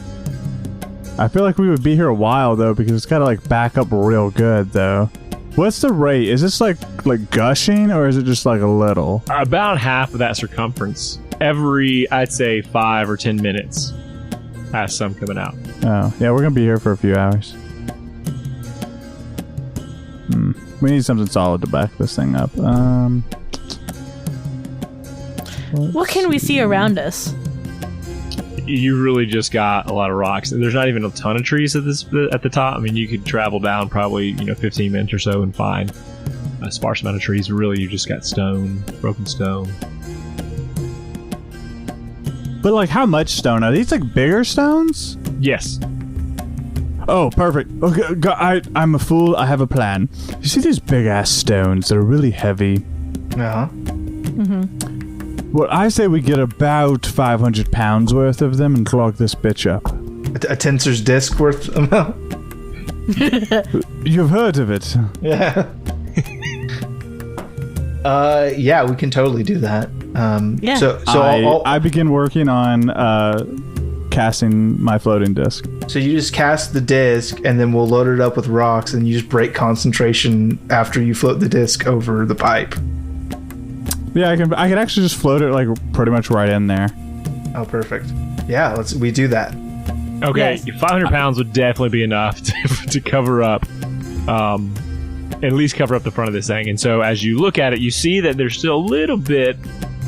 I feel like we would be here a while though, because it's gotta back up real good though. What's the rate? Is this like gushing, or is it just a little? About half of that circumference. Every, I'd say, 5 or 10 minutes has some coming out. Oh, yeah, we're gonna be here for a few hours. We need something solid to back this thing up. What can we see around us? You really just got a lot of rocks. There's not even a ton of trees at the top. I mean, you could travel down probably 15 minutes or so and find a sparse amount of trees. But really, you just got stone, broken stone. But how much stone? Are these bigger stones? Yes. Oh, perfect. Okay, I'm a fool. I have a plan. You see these big ass stones? They're really heavy. Uh-huh. Well, I say we get about 500 pounds worth of them and clog this bitch up. A tensor's disc worth amount? You've heard of it. Yeah. Yeah, we can totally do that. Yeah. So I begin working on casting my floating disc. So you just cast the disc, and then we'll load it up with rocks, and you just break concentration after you float the disc over the pipe. Yeah, I can actually just float it pretty much right in there. Oh, perfect. Yeah, we do that. Okay, Yes. 500 pounds would definitely be enough to cover up, at least cover up the front of this thing. And so as you look at it, you see that there's still a little bit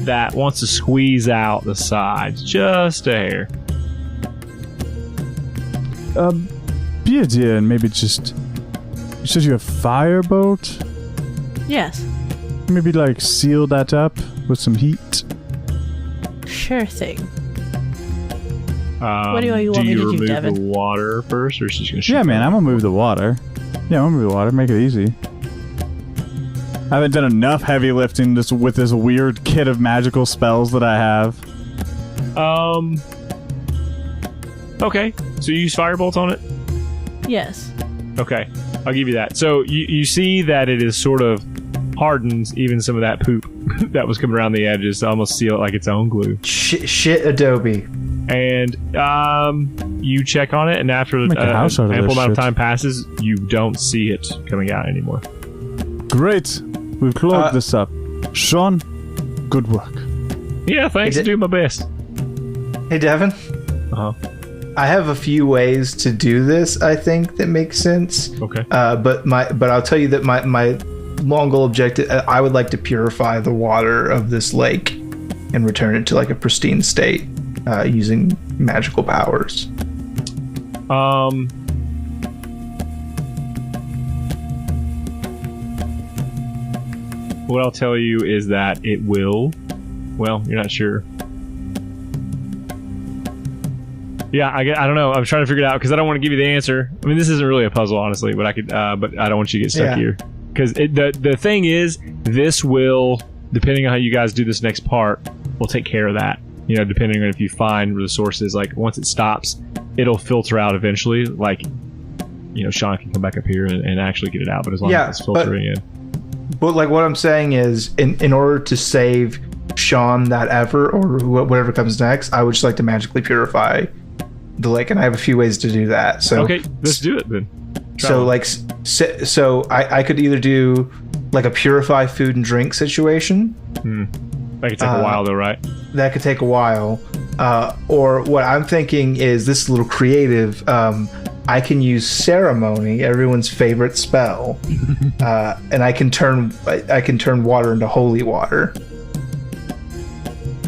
that wants to squeeze out the sides, just a hair. Be a dear, and maybe just... You said you have firebolt? Yes. Maybe seal that up with some heat. Sure thing. What do you want me to do, remove Devin? the water first, or is she just gonna shoot? Yeah, man, I'm gonna move the water. Yeah, I'm gonna move the water. Make it easy. I haven't done enough heavy lifting with this weird kit of magical spells that I have. Okay, so you use firebolt on it. Yes. Okay, I'll give you that. So you see that it is sort of hardens even some of that poop that was coming around the edges to almost seal it like its own glue. Shit Adobe. And you check on it, and after an ample amount of time passes, you don't see it coming out anymore. Great. We've clogged this up. Sean, good work. Yeah, thanks. I do my best. Hey, Devin. Uh-huh. I have a few ways to do this, I think, that make sense. Okay. But I'll tell you that my long goal objective, I would like to purify the water of this lake and return it to a pristine state using magical powers. What I'll tell you is that it will. Well, you're not sure. Yeah, I don't know. I'm trying to figure it out because I don't want to give you the answer. I mean, this isn't really a puzzle, honestly, but I could. But I don't want you to get stuck here because the thing is, this will, depending on how you guys do this next part, will take care of that. Depending on if you find where the source is. Once it stops, it'll filter out eventually. Sean can come back up here and actually get it out. But as long as it's filtering in. But like what I'm saying is, in order to save Sean that effort or whatever comes next, I would just like to magically purify the lake, and I have a few ways to do that. So okay, let's do it then. So I could either do like a purify food and drink situation. That could take a while though, right? That could take a while. Or what I'm thinking is this is a little creative. I can use ceremony, everyone's favorite spell, and I can turn water into holy water.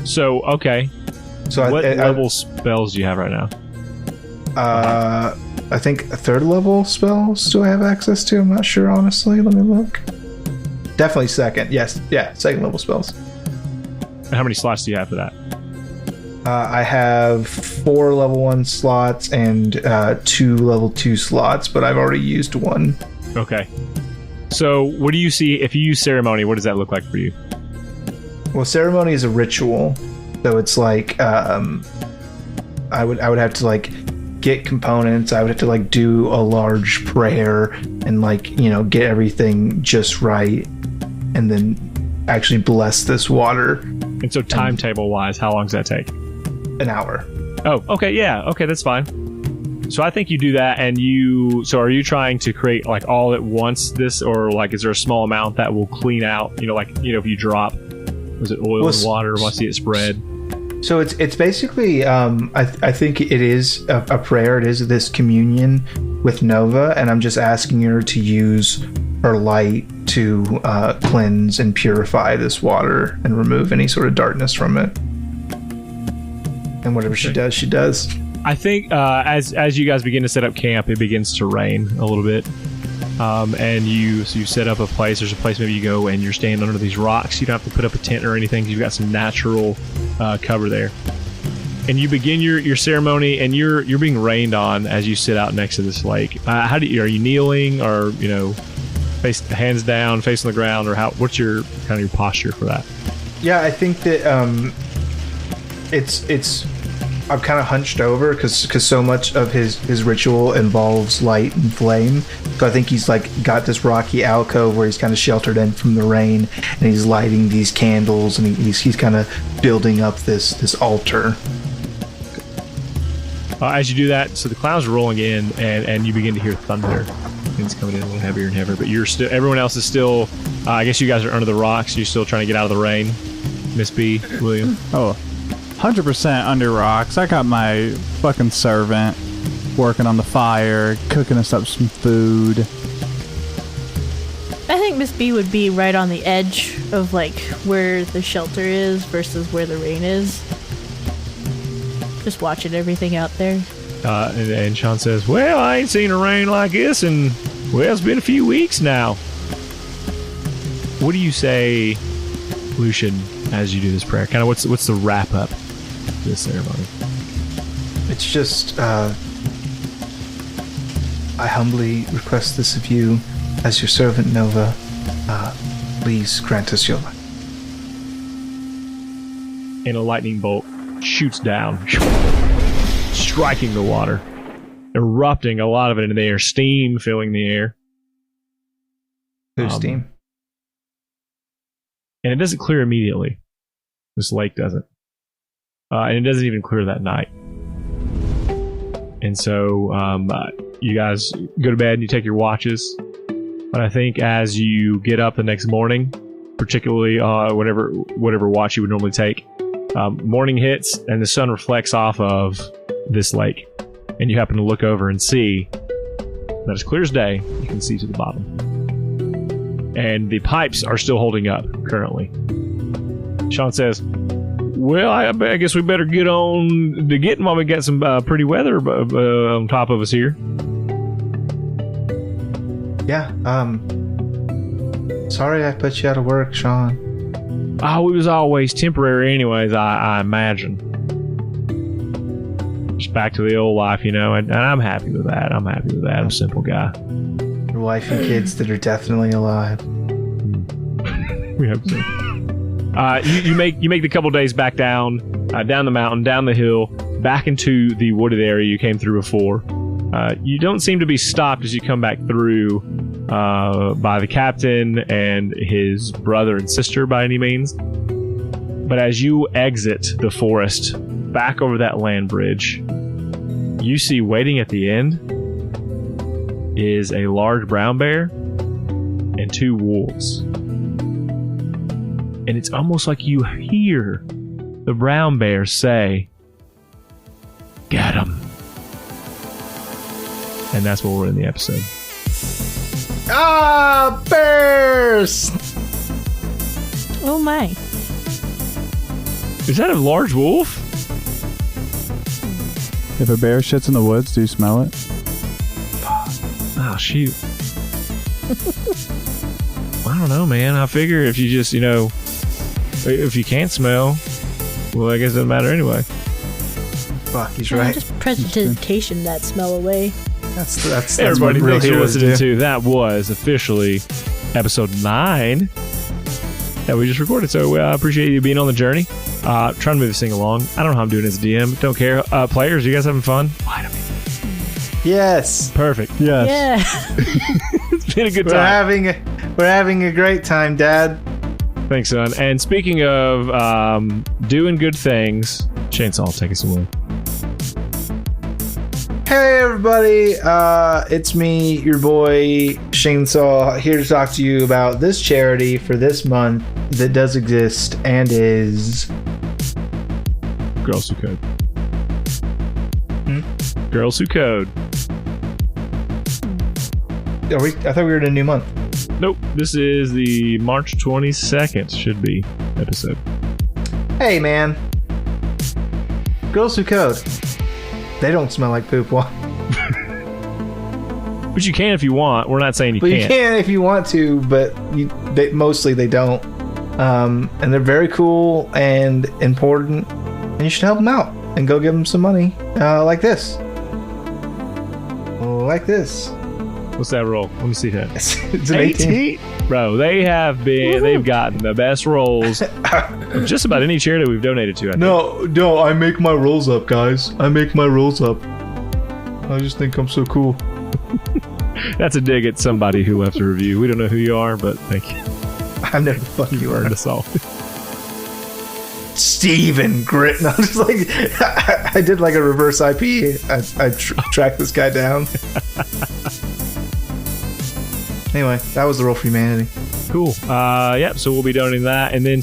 So okay. So what level spells do you have right now? I think a 3rd level spells do I have access to? I'm not sure, honestly. Let me look. Definitely 2nd. Yes, yeah, 2nd level spells. And how many slots do you have for that? I have 4 level 1 slots and 2 level 2 slots, but I've already used 1. Okay. So what do you see if you use ceremony? What does that look like for you? Well, ceremony is a ritual, so it's like I would have to like get components. I would have to like do a large prayer and like get everything just right, and then actually bless this water. And so timetable wise, how long does that take? An hour. Oh, okay, yeah, okay, that's fine. So I think you do that, and so are you trying to create like all at once this, or like is there a small amount that will clean out? If you drop, was it oil and water? Once you see it spread. So it's basically I think it is a prayer. It is this communion with Nova, and I'm just asking her to use her light to cleanse and purify this water and remove any sort of darkness from it. And whatever she does, she does. I think as you guys begin to set up camp, it begins to rain a little bit. And you set up a place. There's a place maybe you go and you're standing under these rocks. You don't have to put up a tent or anything. You've got some natural cover there. And you begin your ceremony, and you're being rained on as you sit out next to this lake. Are you kneeling, or hands down, face on the ground, or what's your kind of your posture for that? Yeah, I think that it's I'm kind of hunched over because so much of his ritual involves light and flame. So I think he's like got this rocky alcove where he's kind of sheltered in from the rain, and he's lighting these candles, and he's kind of building up this altar. As you do that, so the clouds are rolling in, and you begin to hear thunder. It's coming in a little heavier and heavier, but everyone else is still. I guess you guys are under the rocks. You're still trying to get out of the rain. Miss B, William. Oh. 100% under rocks. I got my fucking servant working on the fire, cooking us up some food. I think Miss B would be right on the edge of like where the shelter is versus where the rain is. Just watching everything out there. And Sean says, "Well, I ain't seen a rain like this, and it's been a few weeks now." What do you say, Lucian, as you do this prayer? Kind of what's the wrap up to this ceremony? It's just I humbly request this of you as your servant Nova. Please grant us your life. And a lightning bolt shoots down, striking the water, erupting a lot of it in the air, steam filling the air. There's steam. And it doesn't clear immediately. This lake doesn't. And it doesn't even clear that night. And so you guys go to bed and you take your watches. But I think as you get up the next morning, particularly whatever watch you would normally take, morning hits and the sun reflects off of this lake. And you happen to look over and see that as clear as day, you can see to the bottom. And the pipes are still holding up currently. Sean says, "Well, I guess we better get on to getting while we got some pretty weather on top of us here." Yeah, sorry I put you out of work, Sean. Oh, it was always temporary anyways, I imagine. Just back to the old life, and I'm happy with that. I'm a simple guy. Your wife and kids that are definitely alive. We hope so. You make the couple days back down the mountain, down the hill, back into the wooded area you came through before. You don't seem to be stopped as you come back through by the captain and his brother and sister by any means. But as you exit the forest back over that land bridge, you see waiting at the end is a large brown bear and 2 wolves. And it's almost like you hear the brown bear say, "Get him." And that's where we're in the episode. Ah, bears! Oh my. Is that a large wolf? If a bear shits in the woods, do you smell it? Oh, shoot. I don't know, man. I figure if you just, if you can't smell, well, I guess it doesn't matter anyway. Fuck, he's Yeah, right. just prestidigitation that smell away. That's Everybody, what real thanks for heroes listening do. to. That was officially episode 9 that we just recorded. So I appreciate you being on the journey. Trying to move this thing along. I don't know how I'm doing as a DM. Don't care. Players, you guys having fun? Yes, Perfect. Yes. Yeah. It's been a good we're time. having a great time, Dad. Thanks, son. And speaking of doing good things, Shainsaw, take us away. Hey everybody, it's me, your boy Shainsaw, here to talk to you about this charity for this month that does exist and is Girls Who Code. Girls Who Code. I thought we were in a new month. Nope. This is the March 22nd should be episode. Hey man, Girls Who Code. They don't smell like poop. But you can if you want. We're not saying you But can't. you can if you want to, but mostly they don't. And they're very cool and important, and you should help them out and go give them some money, like this. Like this. What's that roll? Let me see that. It's an 18. Bro, they've gotten the best rolls of just about any charity we've donated to. I think. No, I make my rolls up, guys. I make my rolls up. I just think I'm so cool. That's a dig at somebody who left a review. We don't know who you are, but thank you. I know the fuck you Earned are. us all. Steven Grit. No, just like I did like a reverse IP. I tracked this guy down. Anyway, that was the roll for humanity. Cool. Yep. So we'll be donating that, and then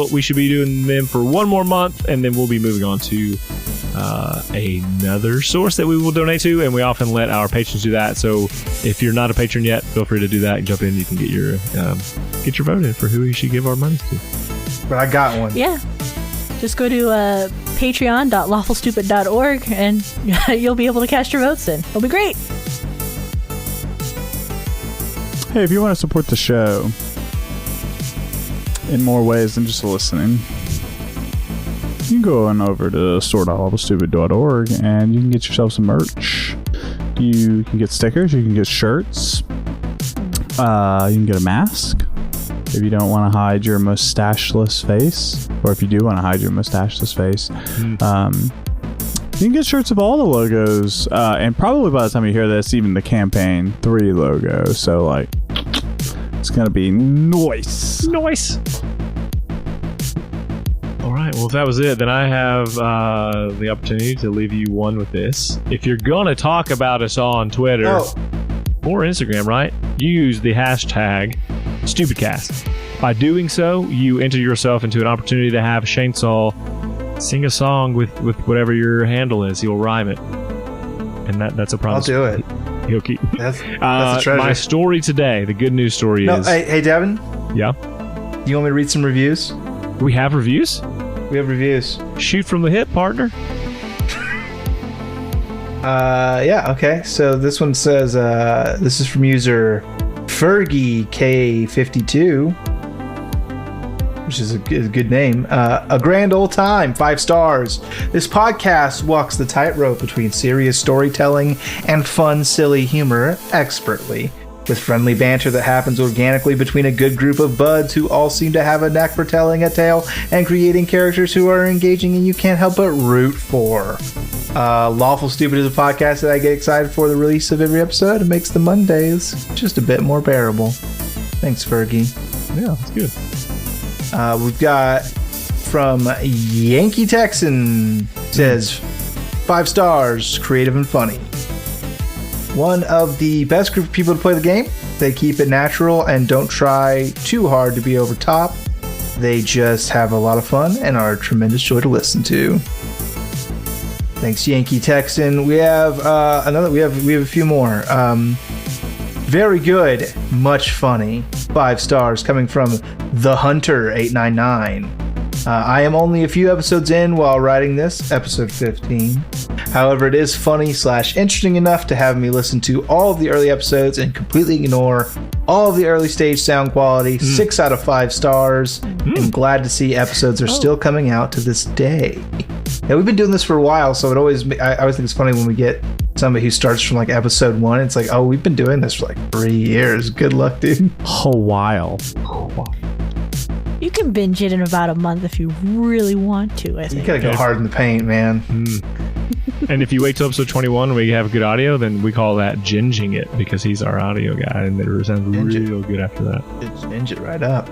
we should be doing them for one more month, and then we'll be moving on to another source that we will donate to, and we often let our patrons do that. So if you're not a patron yet, feel free to do that and jump in. You can get your vote in for who we should give our money to. But I got one. Yeah. Just go to patreon.lawfulstupid.org and you'll be able to cast your votes in. It'll be great. Hey, if you want to support the show in more ways than just listening, you can go on over to store.lawfulstupid.org and you can get yourself some merch. You can get stickers, you can get shirts, you can get a mask if you don't want to hide your mustacheless face, or if you do want to hide your mustacheless face. You can get shirts of all the logos, and probably by the time you hear this, even the Campaign 3 logo. So, like, it's going to be nice. Nice. All right. Well, if that was it, then I have the opportunity to leave you one with this. If you're going to talk about us on Twitter or Instagram, right, you use the hashtag StupidCast. By doing so, you enter yourself into an opportunity to have Shainsaw sing a song with whatever your handle is. He'll rhyme it. And that's a promise. I'll do it. He'll keep. That's a treasure. My story today, the good news story is... Hey, Devin? Yeah? You want me to read some reviews? We have reviews? We have reviews. Shoot from the hip, partner. Yeah, okay. So this one says, this is from user FergieK52, which is a good name. A grand old time, 5 stars. This podcast walks the tightrope between serious storytelling and fun, silly humor expertly. with friendly banter that happens organically between a good group of buds who all seem to have a knack for telling a tale and creating characters who are engaging and you can't help but root for. Lawful Stupid is a podcast that I get excited for the release of every episode. It makes the Mondays just a bit more bearable. Thanks, Fergie. Yeah, that's good. We've got from Yankee Texan, says 5 stars, creative and funny. One of the best group of people to play the game. They keep it natural and don't try too hard to be over top. They just have a lot of fun and are a tremendous joy to listen to. Thanks, Yankee Texan. We have We have a few more. Very good, much funny. 5 stars coming from The Hunter 899. I am only a few episodes in while writing this, episode 15. However, it is funny / interesting enough to have me listen to all of the early episodes and completely ignore all of the early stage sound quality. 6 out of 5 stars. I'm glad to see episodes are still coming out to this day. Yeah, we've been doing this for a while, so I always think it's funny when we get somebody who starts from like episode 1. It's like, oh, we've been doing this for like 3 years. Good luck, dude. Whole while. You can binge it in about a month if you really want to, I think. You gotta go hard in the paint, man. And if you wait till episode 21 and we have good audio, then we call that ginging it because he's our audio guy and it sounds real good after that. Ginge it right up.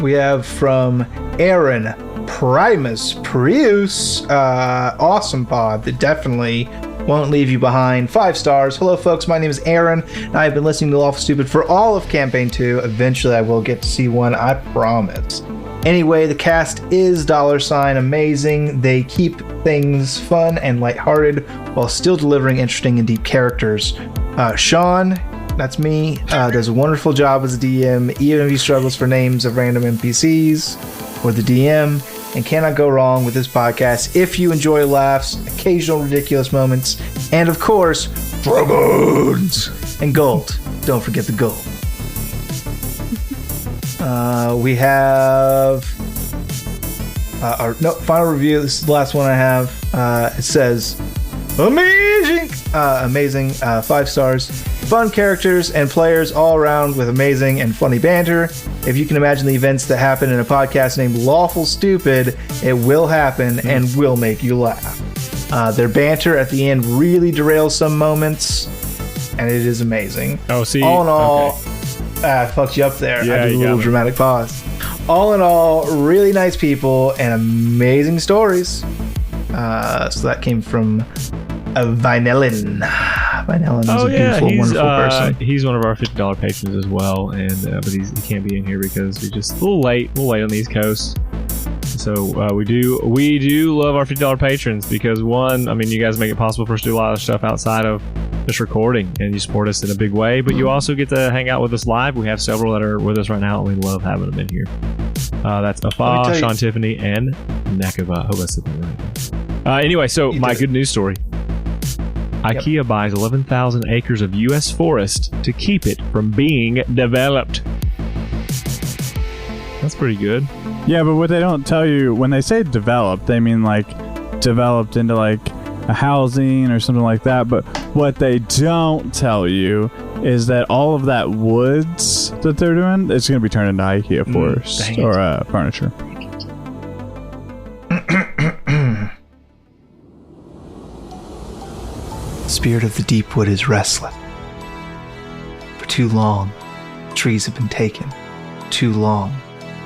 We have from Aaron Primus Prius. Awesome pod that definitely won't leave you behind. 5 stars. Hello, folks. My name is Aaron, and I've been listening to Lawful Stupid for all of Campaign 2. Eventually, I will get to see one, I promise. Anyway, the cast is $amazing. They keep things fun and lighthearted while still delivering interesting and deep characters. Sean, that's me, does a wonderful job as a DM, even if he struggles for names of random NPCs or the DM. And cannot go wrong with this podcast if you enjoy laughs, occasional ridiculous moments, and of course, dragons and gold. Don't forget the gold. We have our final review. This is the last one I have. It says, amazing, 5 stars. Fun characters and players all around with amazing and funny banter. If you can imagine the events that happen in a podcast named Lawful Stupid, it will happen and will make you laugh. Their banter at the end really derails some moments, and it is amazing. Oh, see, all in all, I fucked you up there. Yeah, I did a little dramatic pause. All in all, really nice people and amazing stories. So that came from Vinellin. Vinellin is a beautiful, wonderful person. He's one of our $50 patrons as well, and but he can't be in here because we're just a little late. We're late on the East Coast. So we do love our $50 patrons because one, I mean, you guys make it possible for us to do a lot of stuff outside of just recording, and you support us in a big way. But you also get to hang out with us live. We have several that are with us right now, and we love having them in here. That's Afa, Sean Tiffany, and Nakava. I hope I said that right. Anyway, so my good news story. IKEA buys 11,000 acres of U.S. forest to keep it from being developed. That's pretty good. Yeah, but what they don't tell you, when they say developed, they mean like developed into like a housing or something like that. But what they don't tell you is that all of that woods that they're doing, it's going to be turned into IKEA forest or furniture. Spirit of the deep wood is restless. For too long, trees have been taken. Too long,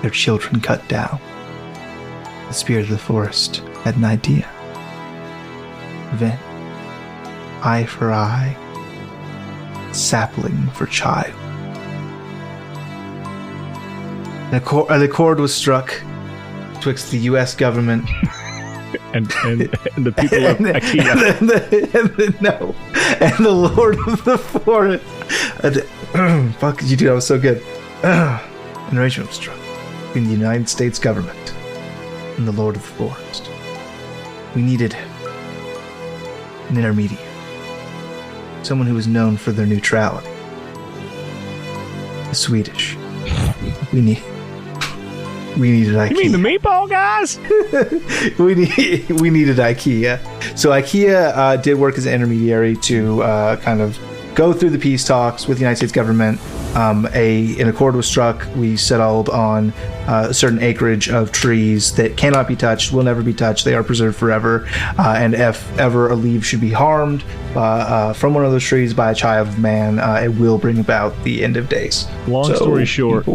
their children cut down. The spirit of the forest had an idea. Revenge. Eye for eye. Sapling for child. The chord was struck twixt the U.S. government and the people of IKEA. And the Lord of the Forest. Fuck you, dude, that was so good. An arrangement was struck between the United States government and the Lord of the Forest. We needed an intermediary. Someone who was known for their neutrality. The Swedish. We needed IKEA. You mean the meatball guys? we needed IKEA. So IKEA did work as an intermediary to kind of go through the peace talks with the United States government. An accord was struck. We settled on a certain acreage of trees that cannot be touched, will never be touched. They are preserved forever. And if ever a leaf should be harmed from one of those trees by a child of man, it will bring about the end of days. Long story short,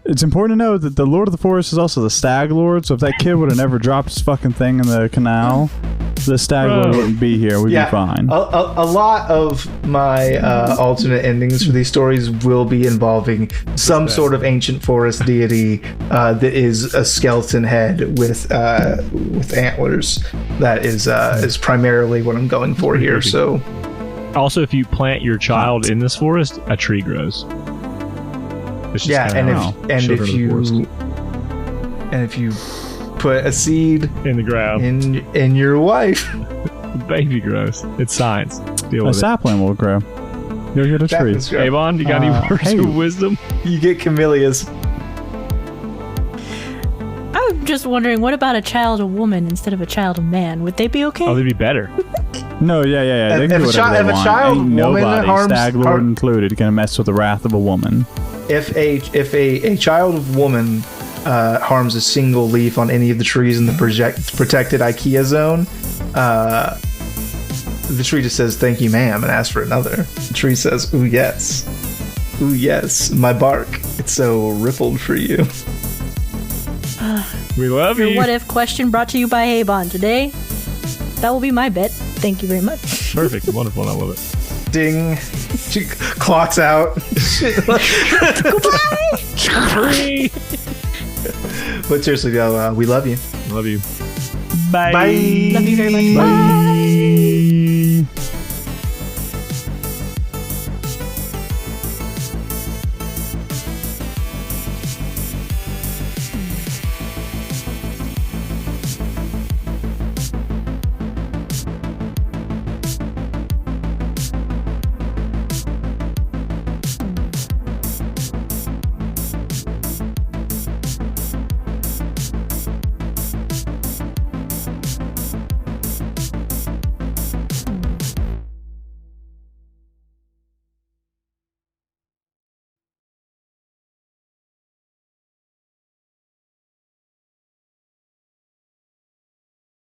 It's important to know that the Lord of the Forest is also the Stag Lord, so if that kid would have never dropped his fucking thing in the canal, the Stag Lord wouldn't be here. We'd be fine. A lot of my alternate endings for these stories will be involving some sort of ancient forest deity that is a skeleton head with antlers. That is primarily what I'm going for here. So, also, if you plant your child in this forest, a tree grows. If you put a seed in the ground in your wife, the baby grows. It's science. Deal with a sapling will grow. You'll get a tree. Avon, you got any words of wisdom? You get camellias. I'm just wondering, what about a child of woman instead of a child of man? Would they be okay? Oh, they'd be better. No, yeah. They can do whatever they want. Ain't nobody, Stag Lord included, gonna mess with the wrath of a woman. If a child of woman harms a single leaf on any of the trees in the protected IKEA zone, the tree just says, "Thank you, ma'am," and asks for another. The tree says, "Ooh, yes. Ooh, yes. My bark. It's so rippled for you." We love you. Your what if question brought to you by Avon today. That will be my bet. Thank you very much. Perfect. Wonderful. I love it. Ding. She clocks out. Goodbye. But seriously, though, we love you. Love you. Bye. Bye. Love you very much. Bye.